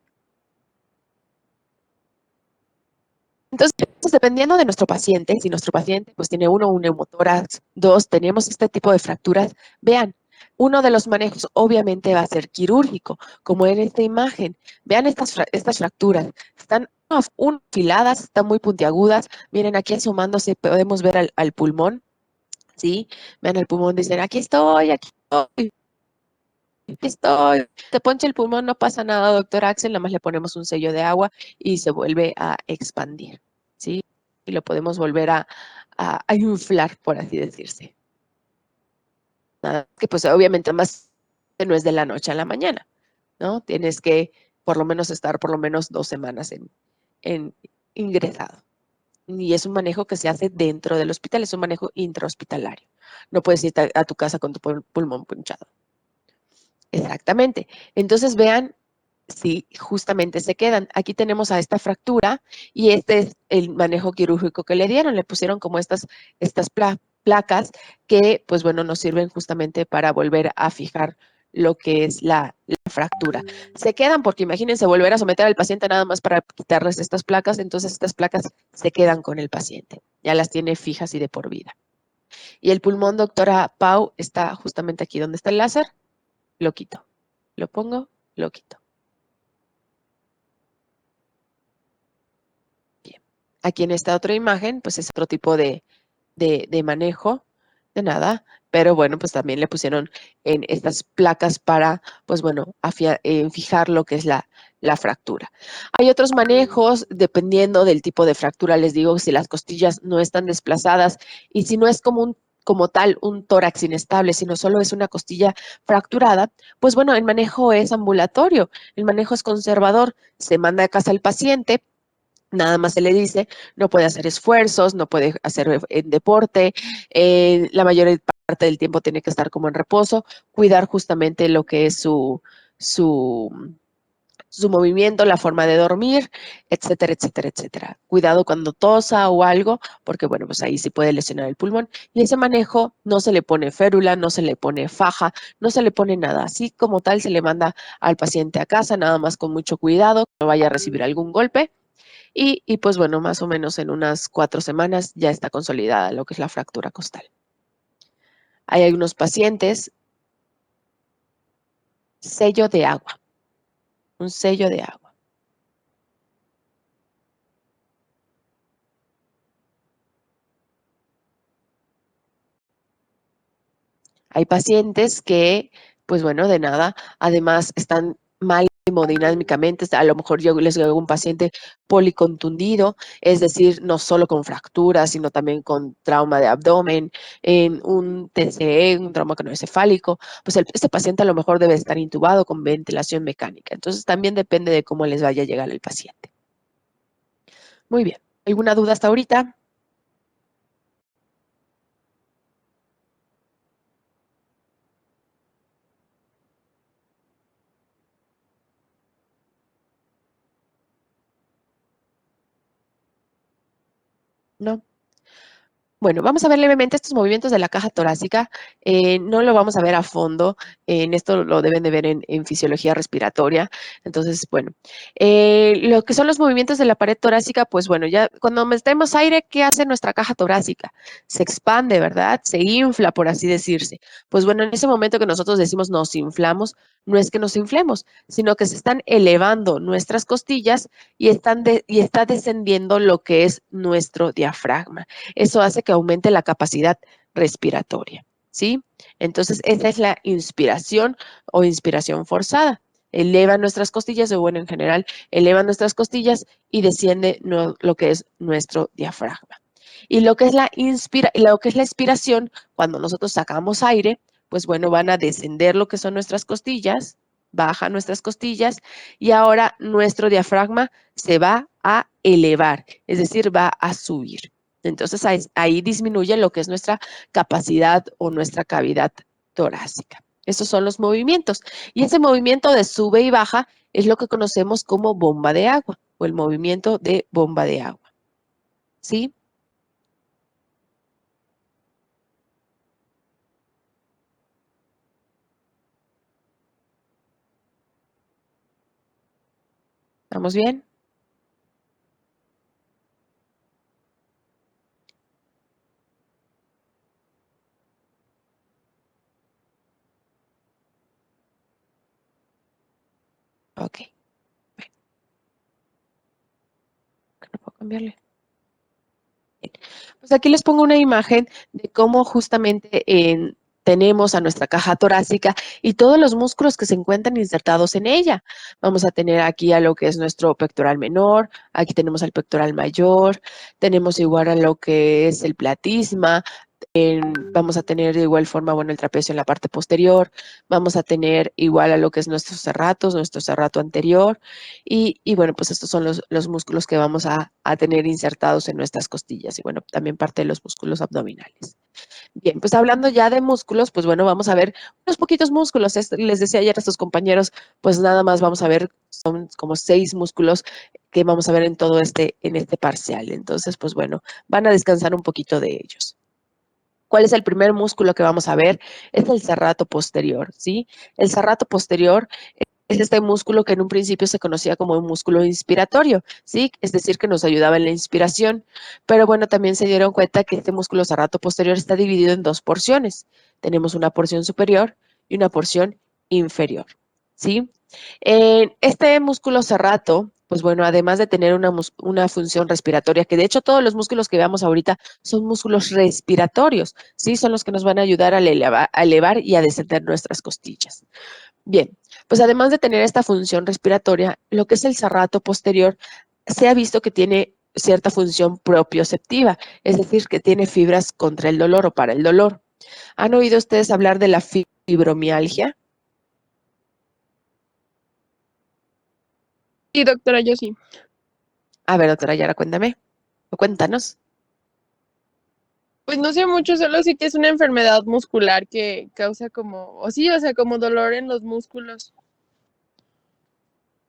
Entonces, dependiendo de nuestro paciente, si nuestro paciente pues tiene un neumotórax, dos, tenemos este tipo de fracturas, vean, uno de los manejos obviamente va a ser quirúrgico, como en esta imagen. Vean estas fracturas, están afiladas, están muy puntiagudas. Miren, aquí asomándose podemos ver al pulmón, ¿sí? Vean el pulmón, dicen, aquí estoy, aquí estoy. Aquí estoy. Te poncha el pulmón, no pasa nada, doctor Axel, nada más le ponemos un sello de agua y se vuelve a expandir, ¿sí? Y lo podemos volver a inflar, por así decirse. Nada, que pues obviamente más no es de la noche a la mañana, ¿no? Tienes que por lo menos estar por lo menos 2 semanas en ingresado. Y es un manejo que se hace dentro del hospital, es un manejo intrahospitalario. No puedes ir a tu casa con tu pulmón punchado. Exactamente. Entonces vean si justamente se quedan. Aquí tenemos a esta fractura y este es el manejo quirúrgico que le dieron. Le pusieron como estas placas que, pues bueno, nos sirven justamente para volver a fijar lo que es la fractura. Se quedan porque imagínense volver a someter al paciente nada más para quitarles estas placas, entonces estas placas se quedan con el paciente. Ya las tiene fijas y de por vida. Y el pulmón, doctora Pau, está justamente aquí donde está el láser. Lo quito. Lo pongo, lo quito. Bien. Aquí en esta otra imagen, pues es otro tipo de manejo, de nada, pero bueno, pues también le pusieron en estas placas para, pues bueno, fijar lo que es la fractura. Hay otros manejos, dependiendo del tipo de fractura, les digo, si las costillas no están desplazadas y si no es como tal un tórax inestable, sino solo es una costilla fracturada, pues bueno, el manejo es ambulatorio, el manejo es conservador, se manda a casa al paciente. Nada más se le dice, no puede hacer esfuerzos, no puede hacer deporte, la mayor parte del tiempo tiene que estar como en reposo, cuidar justamente lo que es su movimiento, la forma de dormir, etcétera, etcétera, etcétera. Cuidado cuando tosa o algo, porque bueno, pues ahí sí puede lesionar el pulmón. Y ese manejo no se le pone férula, no se le pone faja, no se le pone nada. Así como tal se le manda al paciente a casa, nada más con mucho cuidado, no vaya a recibir algún golpe. Y pues bueno, más o menos en unas 4 semanas ya está consolidada lo que es la fractura costal. Hay algunos pacientes, sello de agua, un sello de agua. Hay pacientes que, pues bueno, de nada, además están mal hemodinámicamente, a lo mejor yo les digo un paciente policontundido, es decir, no solo con fracturas, sino también con trauma de abdomen, en un TCE, un trauma craneoencefálico, pues este paciente a lo mejor debe estar intubado con ventilación mecánica. Entonces también depende de cómo les vaya a llegar el paciente. Muy bien. ¿Alguna duda hasta ahorita? ¿no? Bueno, vamos a ver levemente estos movimientos de la caja torácica. No lo vamos a ver a fondo. En esto lo deben de ver en fisiología respiratoria. Entonces, bueno, lo que son los movimientos de la pared torácica, pues bueno, ya cuando metemos aire, ¿qué hace nuestra caja torácica? Se expande, ¿verdad? Se infla, por así decirse. Pues bueno, en ese momento que nosotros decimos nos inflamos, no es que nos inflemos, sino que se están elevando nuestras costillas y está descendiendo lo que es nuestro diafragma. Eso hace que aumente la capacidad respiratoria, ¿sí? Entonces, esa es la inspiración o inspiración forzada. Eleva nuestras costillas, o bueno, en general, eleva nuestras costillas y desciende lo que es nuestro diafragma. Y lo que es lo que es la expiración, cuando nosotros sacamos aire, pues bueno, van a descender lo que son nuestras costillas, baja nuestras costillas y ahora nuestro diafragma se va a elevar, es decir, va a subir. Entonces ahí disminuye lo que es nuestra capacidad o nuestra cavidad torácica. Esos son los movimientos. Y ese movimiento de sube y baja es lo que conocemos como bomba de agua o el movimiento de bomba de agua. ¿Sí? ¿Estamos bien? Ok. Bueno, no puedo cambiarle. Bien. Pues aquí les pongo una imagen de cómo justamente tenemos a nuestra caja torácica y todos los músculos que se encuentran insertados en ella. Vamos a tener aquí a lo que es nuestro pectoral menor, aquí tenemos al pectoral mayor, tenemos igual a lo que es el platisma, vamos a tener de igual forma, bueno, el trapecio en la parte posterior, vamos a tener igual a lo que es nuestro serrato anterior, y bueno, pues estos son los músculos que vamos a tener insertados en nuestras costillas, y bueno, también parte de los músculos abdominales. Bien, pues hablando ya de músculos, pues bueno, vamos a ver unos poquitos músculos. Les decía ayer a estos compañeros, pues nada más vamos a ver, son como 6 músculos que vamos a ver en este parcial. Entonces, pues bueno, van a descansar un poquito de ellos. ¿Cuál es el primer músculo que vamos a ver? Es el serrato posterior, ¿sí? El serrato posterior es este músculo que en un principio se conocía como un músculo inspiratorio, ¿sí? Es decir, que nos ayudaba en la inspiración. Pero bueno, también se dieron cuenta que este músculo serrato posterior está dividido en 2 porciones. Tenemos una porción superior y una porción inferior, ¿sí? Este músculo serrato, pues bueno, además de tener una función respiratoria, que de hecho todos los músculos que veamos ahorita son músculos respiratorios, ¿sí? Son los que nos van a ayudar a elevar y a descender nuestras costillas. Bien, pues además de tener esta función respiratoria, lo que es el serrato posterior se ha visto que tiene cierta función propioceptiva, es decir, que tiene fibras contra el dolor o para el dolor. ¿Han oído ustedes hablar de la fibromialgia? Sí, doctora, yo sí. A ver, doctora Yara, cuéntame, o cuéntanos. Pues no sé mucho, solo sé que es una enfermedad muscular que causa como, o sí, o sea, como dolor en los músculos.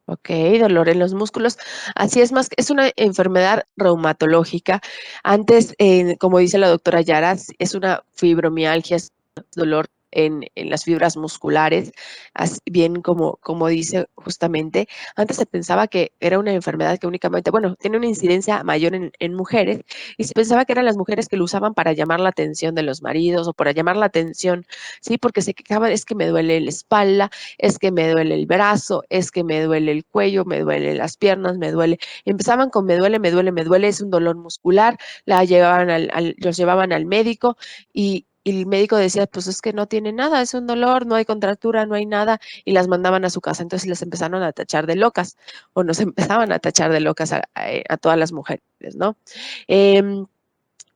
Ok, dolor en los músculos. Así es una enfermedad reumatológica. Antes, como dice la doctora Yara, es una fibromialgia, es dolor en las fibras musculares, bien como dice justamente. Antes se pensaba que era una enfermedad que únicamente, bueno, tiene una incidencia mayor en mujeres y se pensaba que eran las mujeres que lo usaban para llamar la atención de los maridos o para llamar la atención, sí, porque se quejaban, es que me duele la espalda, es que me duele el brazo, es que me duele el cuello, me duele las piernas, me duele. Empezaban con me duele, me duele, me duele, es un dolor muscular, los llevaban al médico y el médico decía, pues es que no tiene nada, es un dolor, no hay contractura, no hay nada, y las mandaban a su casa. Entonces les empezaron a tachar de locas, o nos empezaban a tachar de locas a todas las mujeres, ¿no?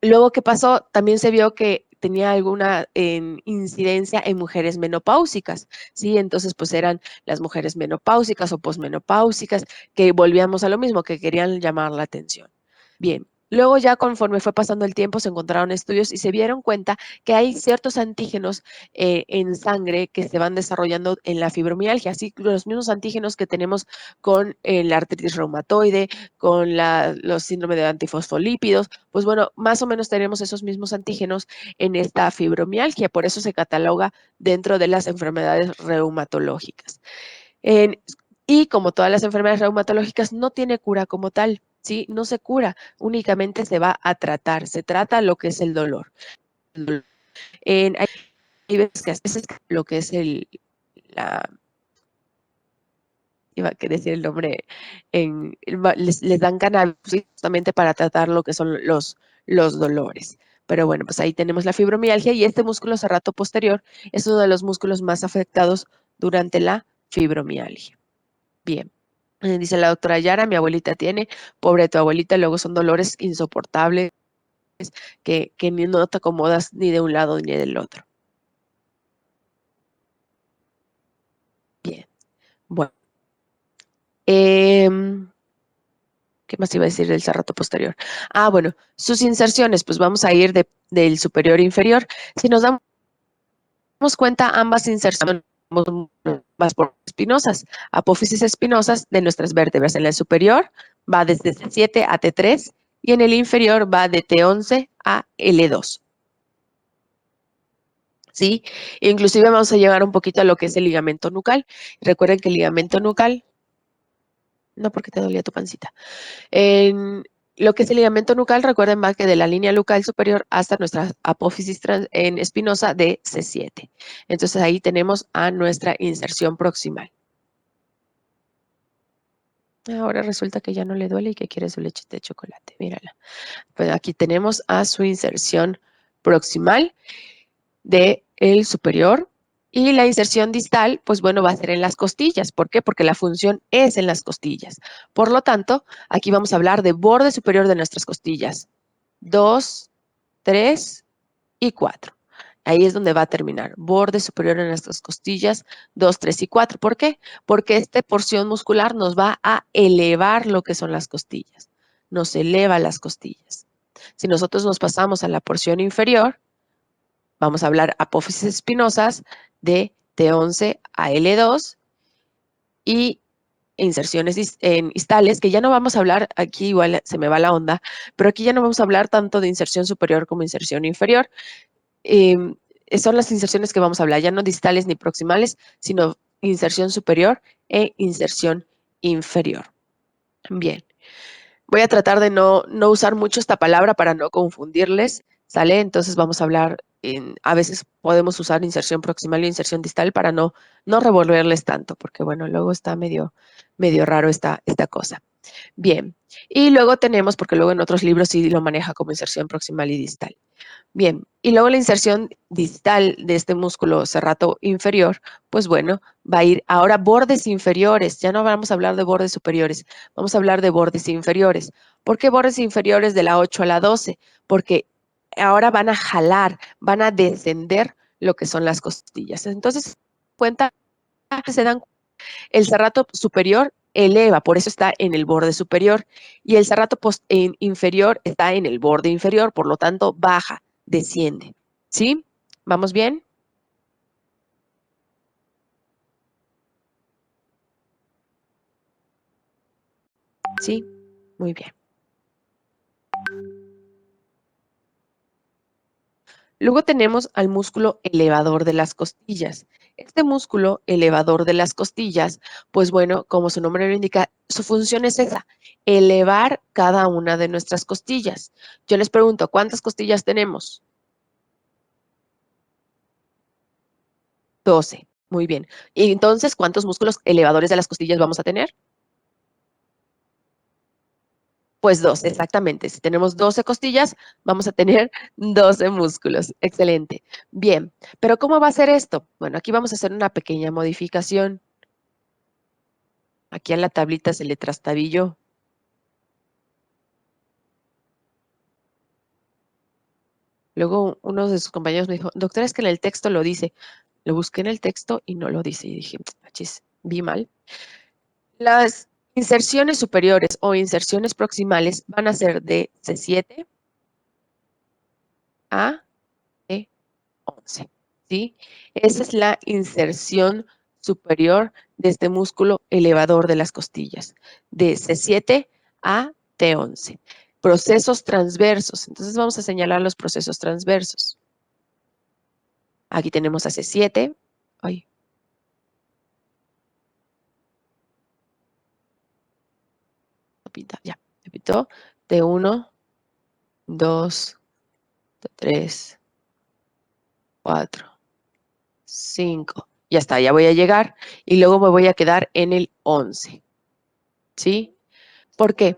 Luego, ¿qué pasó? También se vio que tenía alguna incidencia en mujeres menopáusicas, ¿sí? Entonces, pues eran las mujeres menopáusicas o posmenopáusicas que volvíamos a lo mismo, que querían llamar la atención. Bien, Luego ya conforme fue pasando el tiempo se encontraron estudios y se dieron cuenta que hay ciertos antígenos en sangre que se van desarrollando en la fibromialgia, así los mismos antígenos que tenemos con la artritis reumatoide, con los síndromes de antifosfolípidos, pues bueno, más o menos tenemos esos mismos antígenos en esta fibromialgia, por eso se cataloga dentro de las enfermedades reumatológicas. Y como todas las enfermedades reumatológicas, no tiene cura como tal, ¿sí? No se cura, únicamente se va a tratar, se trata lo que es el dolor. Hay veces que a veces lo que es iba a decir el nombre, les dan cannabis justamente para tratar lo que son los dolores. Pero bueno, pues ahí tenemos la fibromialgia y este músculo serrato posterior es uno de los músculos más afectados durante la fibromialgia. Bien. Dice la doctora Yara, mi abuelita tiene, pobre tu abuelita, luego son dolores insoportables que ni no te acomodas ni de un lado ni del otro. Bien, bueno. ¿Qué más iba a decir del serrato posterior? Ah, bueno, sus inserciones, pues vamos a ir del superior a inferior. Si nos damos cuenta, ambas inserciones más por espinosas, apófisis espinosas de nuestras vértebras. En el superior va desde T7 a T3 y en el inferior va de T11 a L2. ¿Sí? Inclusive vamos a llegar un poquito a lo que es el ligamento nucal. Recuerden que el ligamento nucal, no porque te dolía tu pancita. En lo que es el ligamento nucal, recuerden más que de la línea nucal superior hasta nuestra apófisis en espinosa de C7. Entonces ahí tenemos a nuestra inserción proximal. Ahora resulta que ya no le duele y que quiere su leche de chocolate. Mírala. Pues aquí tenemos a su inserción proximal del superior. Y la inserción distal, pues bueno, va a ser en las costillas. ¿Por qué? Porque la función es en las costillas. Por lo tanto, aquí vamos a hablar de borde superior de nuestras costillas. 2, 3 y 4. Ahí es donde va a terminar. Borde superior de nuestras costillas, 2, 3 y 4. ¿Por qué? Porque esta porción muscular nos va a elevar lo que son las costillas. Nos eleva las costillas. Si nosotros nos pasamos a la porción inferior, vamos a hablar apófisis espinosas de T11 a L2 y inserciones distales, que ya no vamos a hablar, aquí igual se me va la onda, pero aquí ya no vamos a hablar tanto de inserción superior como inserción inferior. Son las inserciones que vamos a hablar, ya no distales ni proximales, sino inserción superior e inserción inferior. Bien. Voy a tratar de no usar mucho esta palabra para no confundirles, ¿sale? Entonces vamos a hablar, a veces podemos usar inserción proximal y inserción distal para no revolverles tanto, porque bueno, luego está medio raro esta cosa. Bien, y luego tenemos, porque luego en otros libros sí lo maneja como inserción proximal y distal. Bien, y luego la inserción distal de este músculo serrato inferior, pues bueno, va a ir ahora bordes inferiores. Ya no vamos a hablar de bordes superiores, vamos a hablar de bordes inferiores. ¿Por qué bordes inferiores de la 8 a la 12? Porque ahora van a jalar, van a descender lo que son las costillas. Entonces, cuenta, se dan, el serrato superior eleva, por eso está en el borde superior, y el serrato inferior está en el borde inferior, por lo tanto, baja, desciende. ¿Sí? ¿Vamos bien? Sí, muy bien. Luego tenemos al músculo elevador de las costillas. Este músculo elevador de las costillas, pues bueno, como su nombre lo indica, su función es esa, elevar cada una de nuestras costillas. Yo les pregunto, ¿cuántas costillas tenemos? 12. Muy bien. Y entonces, ¿cuántos músculos elevadores de las costillas vamos a tener? Pues 12, exactamente. Si tenemos 12 costillas, vamos a tener 12 músculos. Excelente. Bien, pero ¿cómo va a ser esto? Bueno, aquí vamos a hacer una pequeña modificación. Aquí en la tablita se le trastabilló. Luego uno de sus compañeros me dijo, doctora, es que en el texto lo dice. Lo busqué en el texto y no lo dice. Y dije, achis, vi mal. Inserciones superiores o inserciones proximales van a ser de C7 a E11, ¿sí? Esa es la inserción superior de este músculo elevador de las costillas, de C7 a T11. Procesos transversos. Entonces vamos a señalar los procesos transversos. Aquí tenemos a C7. Ay. Pinta, ya, me pintó. T1, 2, T3, 4, 5. Ya está, ya voy a llegar y luego me voy a quedar en el 11. ¿Sí? ¿Por qué?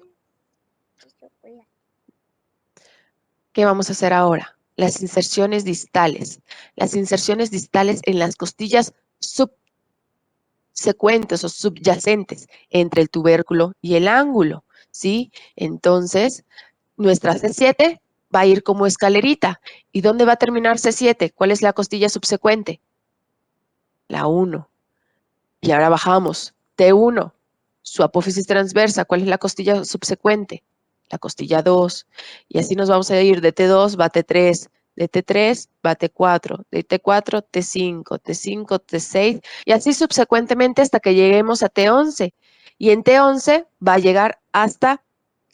¿Qué vamos a hacer ahora? Las inserciones distales. Las inserciones distales en las costillas subsecuentes o subyacentes entre el tubérculo y el ángulo, ¿sí? Entonces, nuestra C7 va a ir como escalerita. ¿Y dónde va a terminar C7? ¿Cuál es la costilla subsecuente? La 1. Y ahora bajamos. T1, su apófisis transversa. ¿Cuál es la costilla subsecuente? La costilla 2. Y así nos vamos a ir de T2 va T3, de T3 va T4, de T4 T5, T5 T6 y así subsecuentemente hasta que lleguemos a T11. Y en T11 va a llegar hasta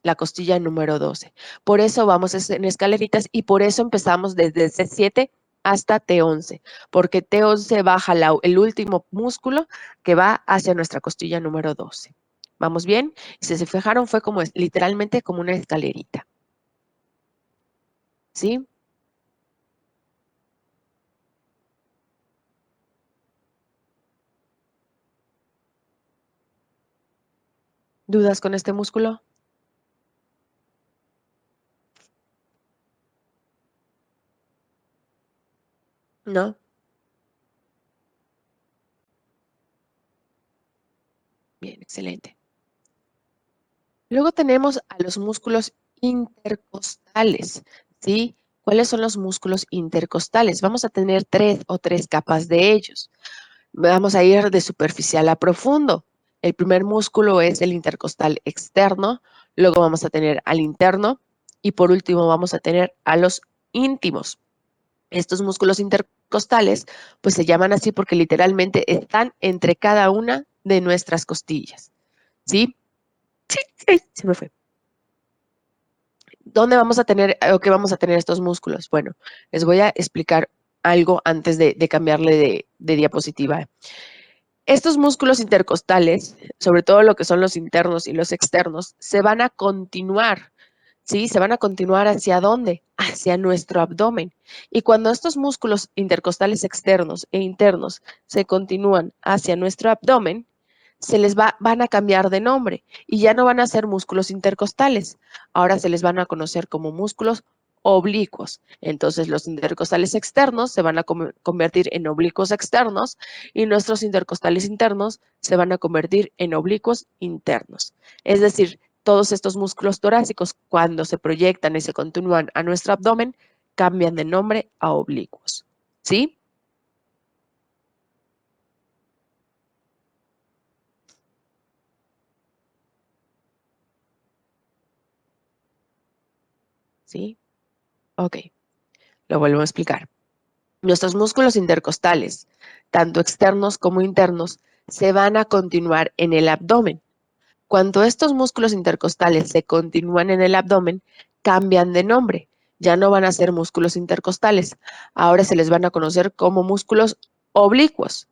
la costilla número 12. Por eso vamos en escaleritas y por eso empezamos desde C7 hasta T11, porque T11 baja el último músculo que va hacia nuestra costilla número 12. ¿Vamos bien? Si se fijaron, fue como literalmente como una escalerita. ¿Sí? ¿Dudas con este músculo? ¿No? Bien, excelente. Luego tenemos a los músculos intercostales, ¿sí? ¿Cuáles son los músculos intercostales? Vamos a tener tres capas de ellos. Vamos a ir de superficial a profundo. El primer músculo es el intercostal externo, luego vamos a tener al interno y por último vamos a tener a los íntimos. Estos músculos intercostales pues se llaman así porque literalmente están entre cada una de nuestras costillas, ¿sí? Sí, se me fue. ¿Dónde vamos a tener o qué vamos a tener estos músculos? Bueno, les voy a explicar algo antes de cambiarle de diapositiva. Estos músculos intercostales, sobre todo lo que son los internos y los externos, se van a continuar, ¿sí? Se van a continuar ¿hacia dónde? Hacia nuestro abdomen. Y cuando estos músculos intercostales externos e internos se continúan hacia nuestro abdomen, van a cambiar de nombre y ya no van a ser músculos intercostales. Ahora se les van a conocer como músculos oblicuos. Entonces los intercostales externos se van a convertir en oblicuos externos y nuestros intercostales internos se van a convertir en oblicuos internos. Es decir, todos estos músculos torácicos, cuando se proyectan y se continúan a nuestro abdomen, cambian de nombre a oblicuos. ¿Sí? ¿Sí? Ok, lo vuelvo a explicar. Nuestros músculos intercostales, tanto externos como internos, se van a continuar en el abdomen. Cuando estos músculos intercostales se continúan en el abdomen, cambian de nombre. Ya no van a ser músculos intercostales. Ahora se les van a conocer como músculos oblicuos.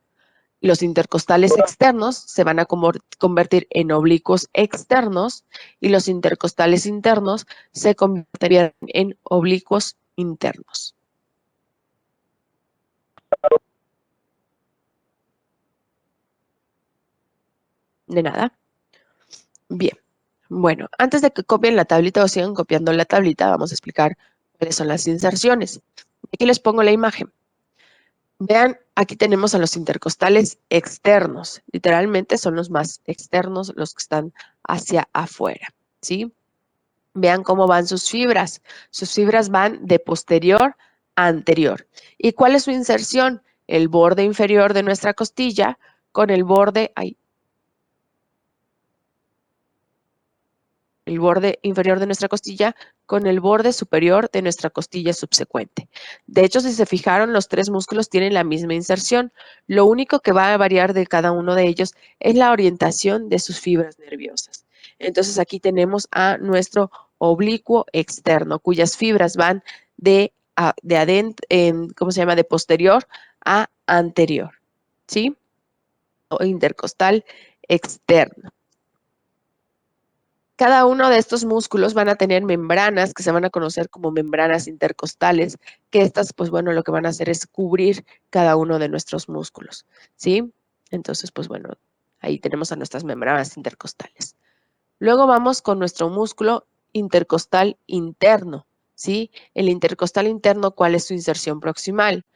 Los intercostales externos se van a convertir en oblicuos externos y los intercostales internos se convertirían en oblicuos internos. De nada. Bien. Bueno, antes de que copien la tablita o sigan copiando la tablita, vamos a explicar cuáles son las inserciones. Aquí les pongo la imagen. Vean, aquí tenemos a los intercostales externos. Literalmente son los más externos, los que están hacia afuera, ¿sí? Vean cómo van sus fibras. Sus fibras van de posterior a anterior. ¿Y cuál es su inserción? El borde inferior de nuestra costilla con el borde, el borde inferior de nuestra costilla con el borde superior de nuestra costilla subsecuente. De hecho, si se fijaron, los tres músculos tienen la misma inserción. Lo único que va a variar de cada uno de ellos es la orientación de sus fibras nerviosas. Entonces, aquí tenemos a nuestro oblicuo externo, cuyas fibras van de adentro, ¿cómo se llama? De posterior a anterior, ¿sí? O intercostal externo. Cada uno de estos músculos van a tener membranas que se van a conocer como membranas intercostales, que estas, pues bueno, lo que van a hacer es cubrir cada uno de nuestros músculos, ¿sí? Entonces, pues bueno, ahí tenemos a nuestras membranas intercostales. Luego vamos con nuestro músculo intercostal interno, ¿sí? El intercostal interno, ¿cuál es su inserción proximal?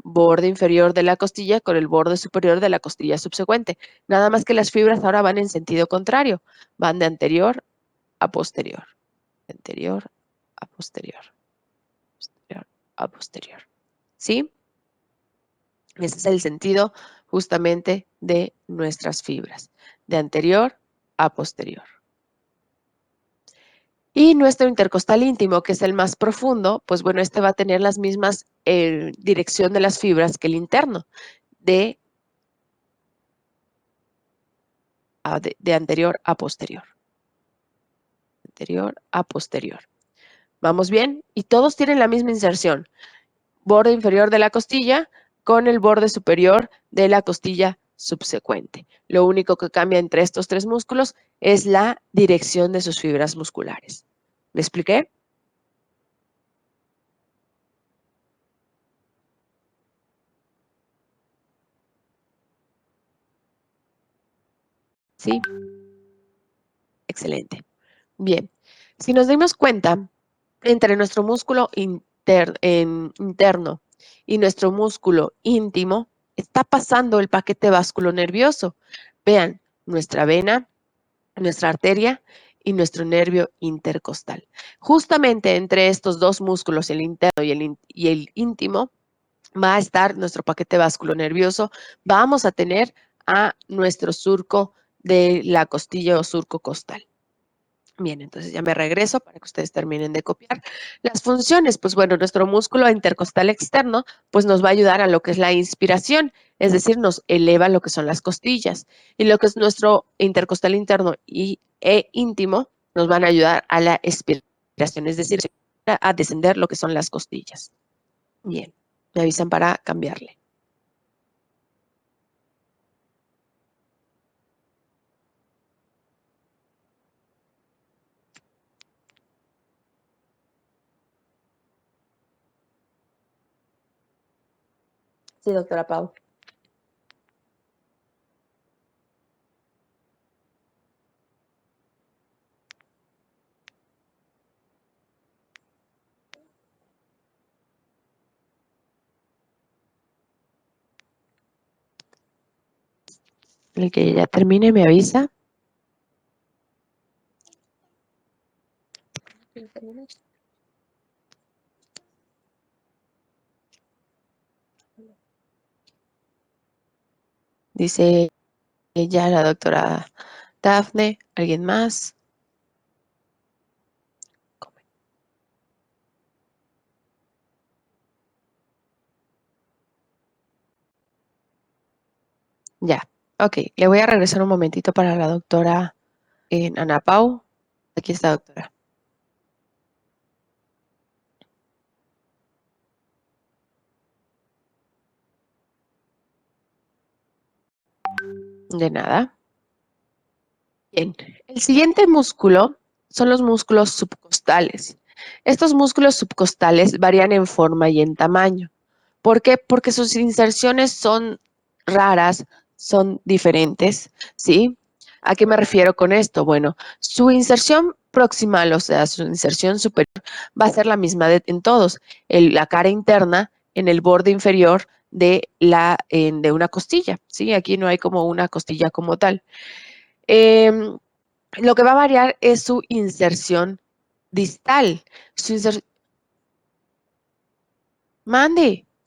Borde inferior de la costilla con el borde superior de la costilla subsecuente. Nada más que las fibras ahora van en sentido contrario, van de anterior a posterior, anterior a posterior, posterior a posterior, ¿sí? Ese es el sentido justamente de nuestras fibras, de anterior a posterior. Y nuestro intercostal íntimo, que es el más profundo, pues bueno, este va a tener las mismas dirección de las fibras que el interno, de anterior a posterior. Anterior a posterior. ¿Vamos bien? Y todos tienen la misma inserción. Borde inferior de la costilla con el borde superior de la costilla subsecuente. Lo único que cambia entre estos tres músculos es la dirección de sus fibras musculares. ¿Me expliqué? ¿Sí? Excelente. Bien. Si nos dimos cuenta, entre nuestro músculo interno y nuestro músculo íntimo, está pasando el paquete vasculonervioso. Vean, nuestra vena, nuestra arteria y nuestro nervio intercostal. Justamente entre estos dos músculos, el interno y el íntimo, va a estar nuestro paquete vasculonervioso. Vamos a tener a nuestro surco de la costilla o surco costal. Bien, entonces ya me regreso para que ustedes terminen de copiar. Las funciones, pues bueno, nuestro músculo intercostal externo, pues nos va a ayudar a lo que es la inspiración, es decir, nos eleva lo que son las costillas. Y lo que es nuestro intercostal interno e íntimo, nos van a ayudar a la expiración, es decir, a descender lo que son las costillas. Bien, me avisan para cambiarle. Sí, doctora Pau. El que ya termine me avisa. Dice ya la doctora Dafne. ¿Alguien más? Ya, ok. Le voy a regresar un momentito para la doctora Ana Pau. Aquí está, doctora. De nada. Bien, el siguiente músculo son los músculos subcostales. Estos músculos subcostales varían en forma y en tamaño. ¿Por qué? Porque sus inserciones son raras, son diferentes, ¿sí? ¿A qué me refiero con esto? Bueno, su inserción proximal, o sea, su inserción superior, va a ser la misma en todos. La cara interna en el borde inferior de una costilla, ¿sí? Aquí no hay como una costilla como tal. Lo que va a variar es su inserción distal. Su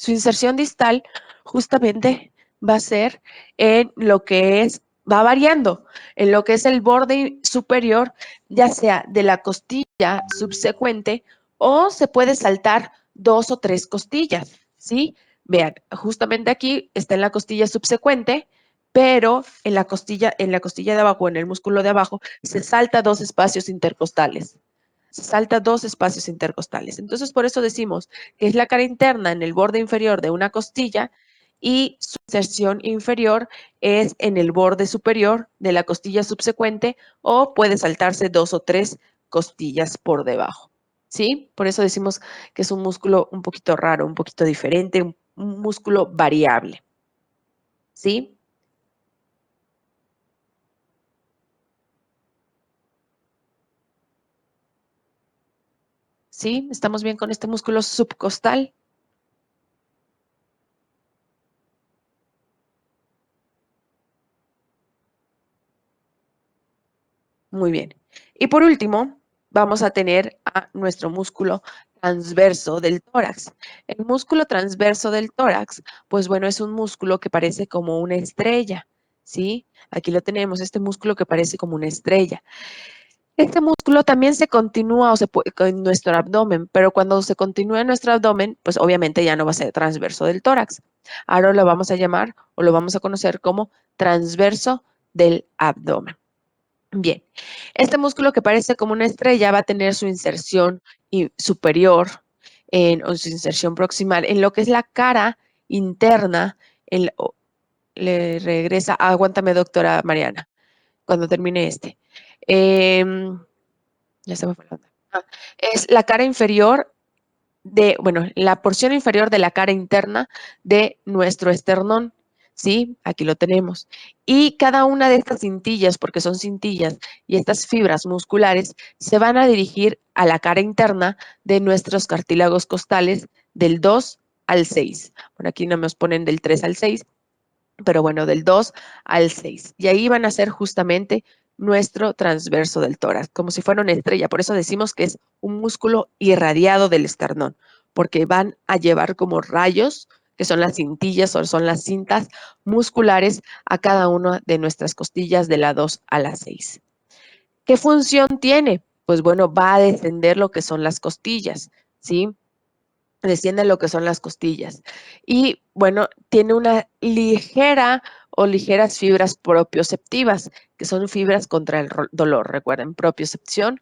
inserción distal justamente va a ser en lo que es va variando en lo que es el borde superior, ya sea de la costilla subsecuente o se puede saltar 2 o 3 costillas, ¿sí? Vean, justamente aquí está en la costilla subsecuente, pero en la costilla de abajo, en el músculo de abajo, se salta 2 espacios intercostales. Se salta 2 espacios intercostales. Entonces, por eso decimos que es la cara interna en el borde inferior de una costilla y su inserción inferior es en el borde superior de la costilla subsecuente o puede saltarse 2 o 3 costillas por debajo. ¿Sí? Por eso decimos que es un músculo un poquito raro, un poquito diferente, un músculo variable. ¿Sí? ¿Sí? ¿Estamos bien con este músculo subcostal? Muy bien. Y por último, vamos a tener a nuestro músculo transverso del tórax. El músculo transverso del tórax, pues bueno, es un músculo que parece como una estrella, ¿sí? Aquí lo tenemos, este músculo que parece como una estrella. Este músculo también se continúa en nuestro abdomen, pero cuando se continúa en nuestro abdomen, pues obviamente ya no va a ser transverso del tórax. Ahora lo vamos a llamar o lo vamos a conocer como transverso del abdomen. Bien, este músculo que parece como una estrella va a tener su inserción superior o su inserción proximal en lo que es la cara interna. Le regresa, aguántame, doctora Mariana, cuando termine este. Ya se me fue la onda. Es la cara inferior la porción inferior de la cara interna de nuestro esternón, ¿sí? Aquí lo tenemos. Y cada una de estas cintillas, porque son cintillas, y estas fibras musculares se van a dirigir a la cara interna de nuestros cartílagos costales del 2 al 6. Por aquí no nos ponen del 3 al 6, pero bueno, del 2 al 6. Y ahí van a ser justamente nuestro transverso del tórax, como si fuera una estrella. Por eso decimos que es un músculo irradiado del esternón, porque van a llevar como rayos, que son las cintillas o son las cintas musculares a cada una de nuestras costillas de la 2 a la 6. ¿Qué función tiene? Pues bueno, va a descender lo que son las costillas, ¿sí? Desciende lo que son las costillas. Y bueno, tiene una ligera o ligeras fibras propioceptivas, que son fibras contra el dolor. Recuerden, propiocepción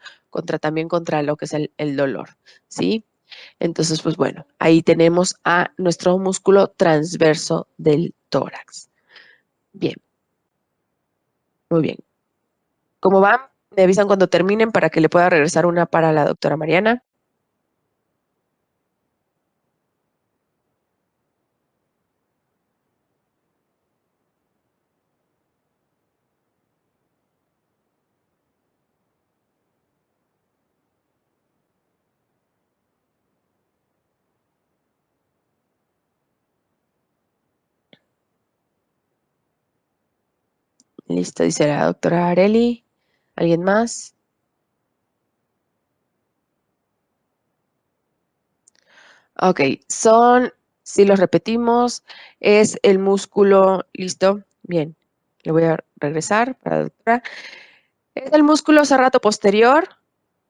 también contra lo que es el dolor, ¿sí? Entonces, pues bueno, ahí tenemos a nuestro músculo transverso del tórax. Bien, muy bien. ¿Cómo van? Me avisan cuando terminen para que le pueda regresar una para la doctora Mariana. Listo, dice la doctora Areli. ¿Alguien más? Ok, si los repetimos, es el músculo, listo, bien, le voy a regresar para la doctora. Es el músculo serrato posterior,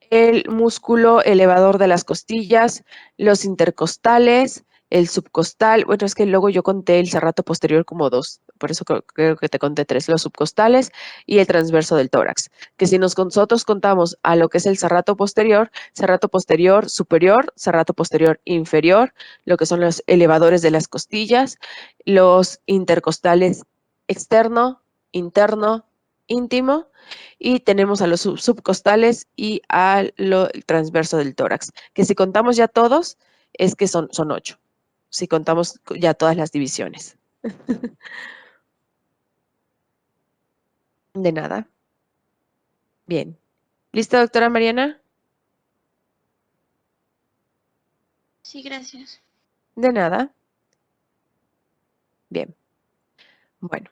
el músculo elevador de las costillas, los intercostales, el subcostal. Bueno, es que luego yo conté el serrato posterior como 2, por eso creo que te conté 3, los subcostales y el transverso del tórax. Que si nosotros contamos a lo que es el serrato posterior superior, serrato posterior inferior, lo que son los elevadores de las costillas, los intercostales externo, interno, íntimo, y tenemos a los subcostales y al transverso del tórax, que si contamos ya todos, es que son 8, si contamos ya todas las divisiones. De nada. Bien. ¿Lista, doctora Mariana? Sí, gracias. De nada. Bien. Bueno.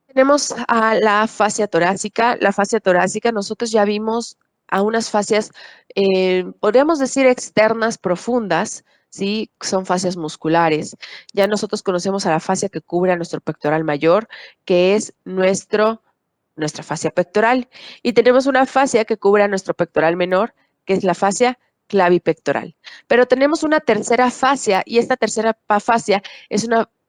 Tenemos a la fascia torácica. La fascia torácica, nosotros ya vimos a unas fascias, podríamos decir externas profundas, ¿sí? Son fascias musculares. Ya nosotros conocemos a la fascia que cubre a nuestro pectoral mayor, que es nuestra fascia pectoral. Y tenemos una fascia que cubre a nuestro pectoral menor, que es la fascia clavipectoral. Pero tenemos una tercera fascia, y esta tercera fascia es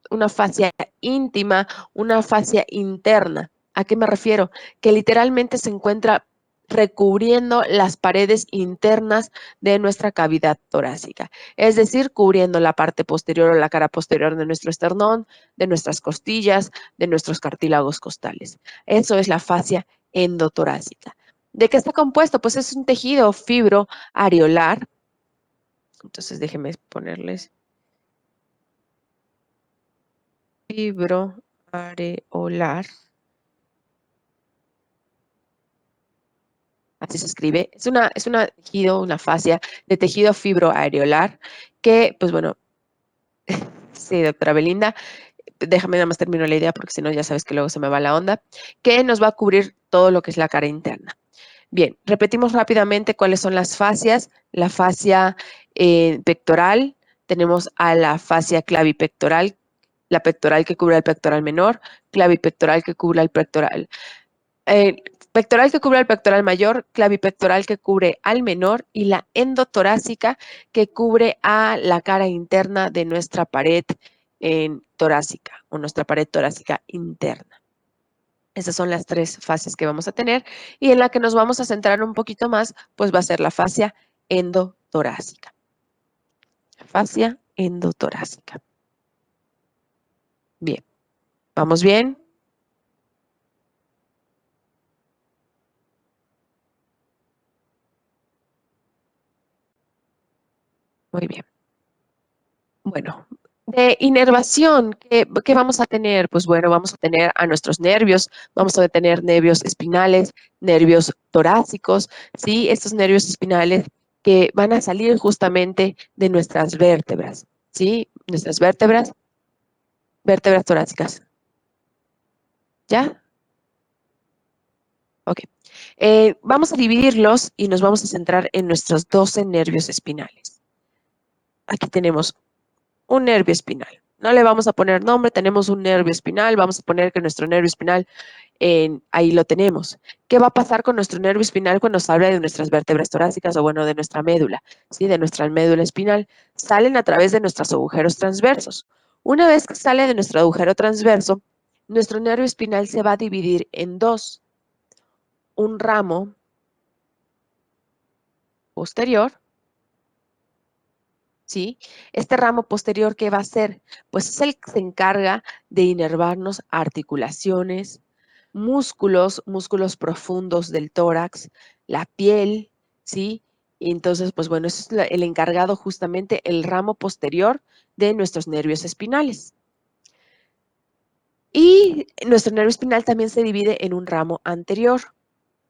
una fascia íntima, una fascia interna. ¿A qué me refiero? Que literalmente se encuentra recubriendo las paredes internas de nuestra cavidad torácica, es decir, cubriendo la parte posterior o la cara posterior de nuestro esternón, de nuestras costillas, de nuestros cartílagos costales. Eso es la fascia endotorácica. ¿De qué está compuesto? Pues es un tejido fibroareolar. Entonces déjenme ponerles fibroareolar. Así se escribe. Es una tejido, una fascia de tejido fibroareolar que, pues bueno, sí, doctora Belinda, déjame nada más termino la idea porque si no ya sabes que luego se me va la onda, que nos va a cubrir todo lo que es la cara interna. Bien, repetimos rápidamente cuáles son las fascias. La fascia pectoral, tenemos a la fascia clavipectoral, la pectoral que cubre al pectoral menor, clavipectoral que cubre al pectoral, pectoral que cubre al pectoral mayor, clavipectoral que cubre al menor y la endotorácica que cubre a la cara interna de nuestra pared torácica o nuestra pared torácica interna. Esas son las tres fases que vamos a tener y en la que nos vamos a centrar un poquito más, pues va a ser la fascia endotorácica. Fascia endotorácica. Bien, ¿vamos bien? Muy bien. Bueno, de inervación, ¿qué vamos a tener? Pues bueno, vamos a tener a nuestros nervios, vamos a tener nervios espinales, nervios torácicos, ¿sí? Estos nervios espinales que van a salir justamente de nuestras vértebras, ¿sí? Nuestras vértebras torácicas. ¿Ya? Ok. Vamos a dividirlos y nos vamos a centrar en nuestros 12 nervios espinales. Aquí tenemos un nervio espinal. No le vamos a poner nombre, tenemos un nervio espinal, vamos a poner que nuestro nervio espinal, ahí lo tenemos. ¿Qué va a pasar con nuestro nervio espinal cuando se habla de nuestras vértebras torácicas o bueno, de nuestra médula, ¿sí? De nuestra médula espinal? Salen a través de nuestros agujeros transversos. Una vez que sale de nuestro agujero transverso, nuestro nervio espinal se va a dividir en dos. Un ramo posterior, ¿sí? Este ramo posterior, ¿qué va a hacer? Pues es el que se encarga de inervarnos articulaciones, músculos profundos del tórax, la piel, ¿sí? Y entonces, pues bueno, eso es el encargado justamente, el ramo posterior de nuestros nervios espinales. Y nuestro nervio espinal también se divide en un ramo anterior.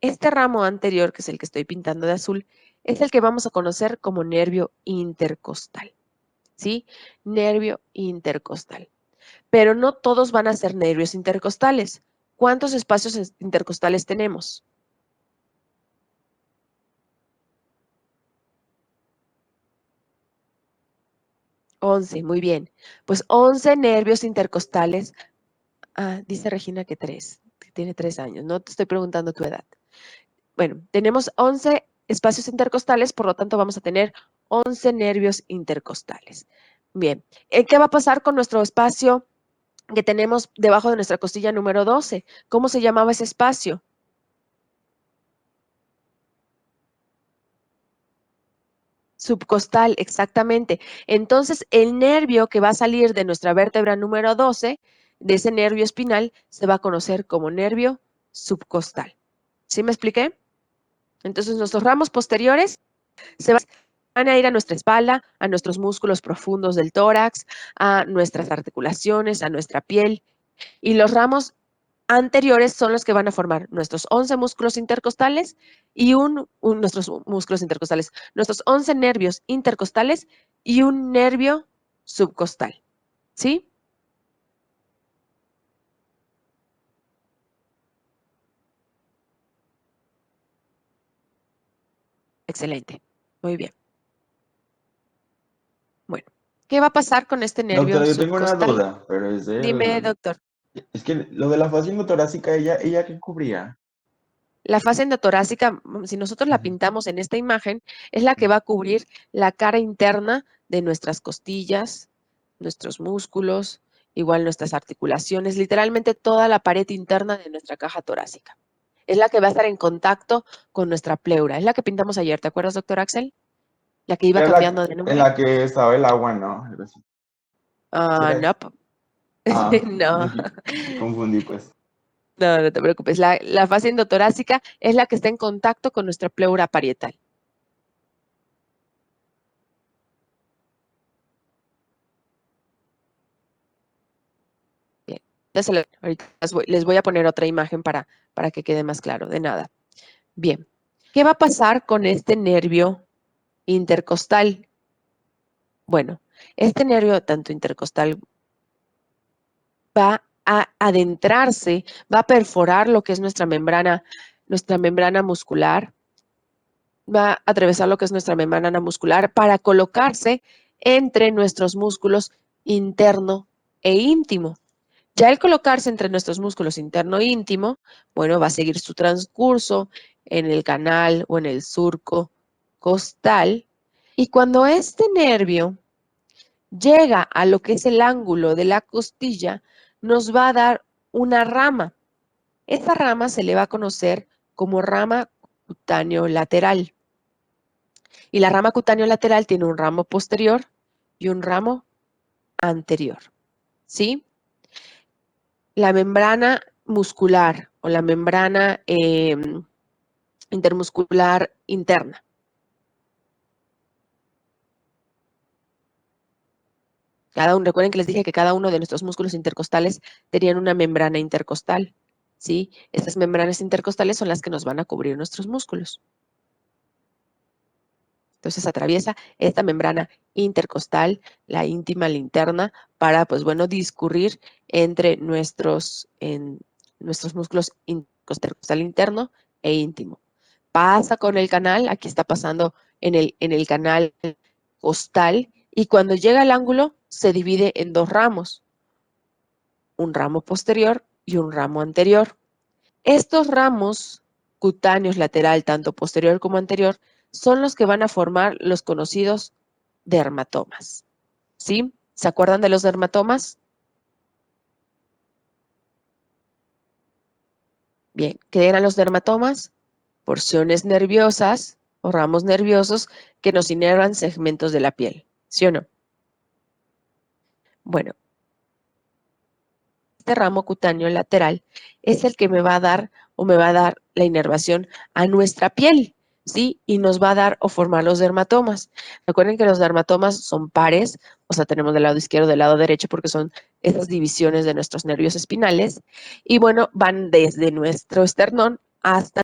Este ramo anterior, que es el que estoy pintando de azul, es el que vamos a conocer como nervio intercostal. ¿Sí? Nervio intercostal. Pero no todos van a ser nervios intercostales. ¿Cuántos espacios intercostales tenemos? 11, muy bien. Pues 11 nervios intercostales. Ah, dice Regina que 3, que tiene 3 años. No te estoy preguntando tu edad. Bueno, tenemos 11 espacios intercostales, por lo tanto vamos a tener 11 nervios intercostales. Bien, ¿qué va a pasar con nuestro espacio que tenemos debajo de nuestra costilla número 12? ¿Cómo se llamaba ese espacio? Subcostal, exactamente. Entonces, el nervio que va a salir de nuestra vértebra número 12, de ese nervio espinal, se va a conocer como nervio subcostal. ¿Sí me expliqué? Entonces, nuestros ramos posteriores se van a ir a nuestra espalda, a nuestros músculos profundos del tórax, a nuestras articulaciones, a nuestra piel. Y los ramos anteriores son los que van a formar nuestros 11 músculos intercostales y nuestros músculos intercostales, nuestros 11 nervios intercostales y un nervio subcostal. ¿Sí? Excelente. Muy bien. Bueno, ¿Qué va a pasar con este nervio Doctora, yo tengo una subcostal? duda, pero es Dime, doctor. es que lo de la fascia endotorácica, ¿ella qué cubría? La fascia endotorácica, si nosotros la Ujú. pintamos en esta imagen, es la que va a cubrir la cara interna de nuestras costillas, nuestros músculos, igual nuestras articulaciones, literalmente toda la pared interna de nuestra caja torácica. Es la que va a estar en contacto con nuestra pleura. Es la que pintamos ayer, ¿te acuerdas, doctor Axel? La que iba Era cambiando de en nombre. la que estaba el agua, ¿no? Algo así. ¿Sí Ah, era esa? no, no, Me confundí, pues. no te preocupes. La fascia endotorácica es la que está en contacto con nuestra pleura parietal. Bien, ahorita les voy a poner otra imagen para que quede más claro, de nada. Bien, ¿qué va a pasar con este nervio intercostal? Bueno, este nervio tanto intercostal va a adentrarse, va a perforar lo que es nuestra membrana muscular, va a atravesar lo que es nuestra membrana muscular para colocarse entre nuestros músculos interno e íntimo. Ya el colocarse entre nuestros músculos interno e íntimo, bueno, va a seguir su transcurso en el canal o en el surco costal. Y cuando este nervio llega a lo que es el ángulo de la costilla, nos va a dar una rama. Esta rama se le va a conocer como rama cutáneo lateral. Y la rama cutáneo lateral tiene un ramo posterior y un ramo anterior. ¿Sí? La membrana muscular o la membrana intermuscular interna. Recuerden que les dije que cada uno de nuestros músculos intercostales tenían una membrana intercostal, ¿sí? Estas membranas intercostales son las que nos van a cubrir nuestros músculos. Entonces atraviesa esta membrana intercostal, la íntima, la interna, para, pues bueno, discurrir entre nuestros músculos intercostal interno e íntimo. Pasa con el canal, aquí está pasando en el canal costal, y cuando llega al ángulo se divide en dos ramos, un ramo posterior y un ramo anterior. Estos ramos cutáneos lateral, tanto posterior como anterior, son los que van a formar los conocidos dermatomas. ¿Sí? ¿Se acuerdan de los dermatomas? Bien, ¿qué eran los dermatomas? Porciones nerviosas o ramos nerviosos que nos inervan segmentos de la piel. ¿Sí o no? Bueno, este ramo cutáneo lateral es el que me va a dar la inervación a nuestra piel, ¿sí? Y nos va a dar o formar los dermatomas. Recuerden que los dermatomas son pares, o sea, tenemos del lado izquierdo, del lado derecho, porque son esas divisiones de nuestros nervios espinales. Y bueno, van desde nuestro esternón hasta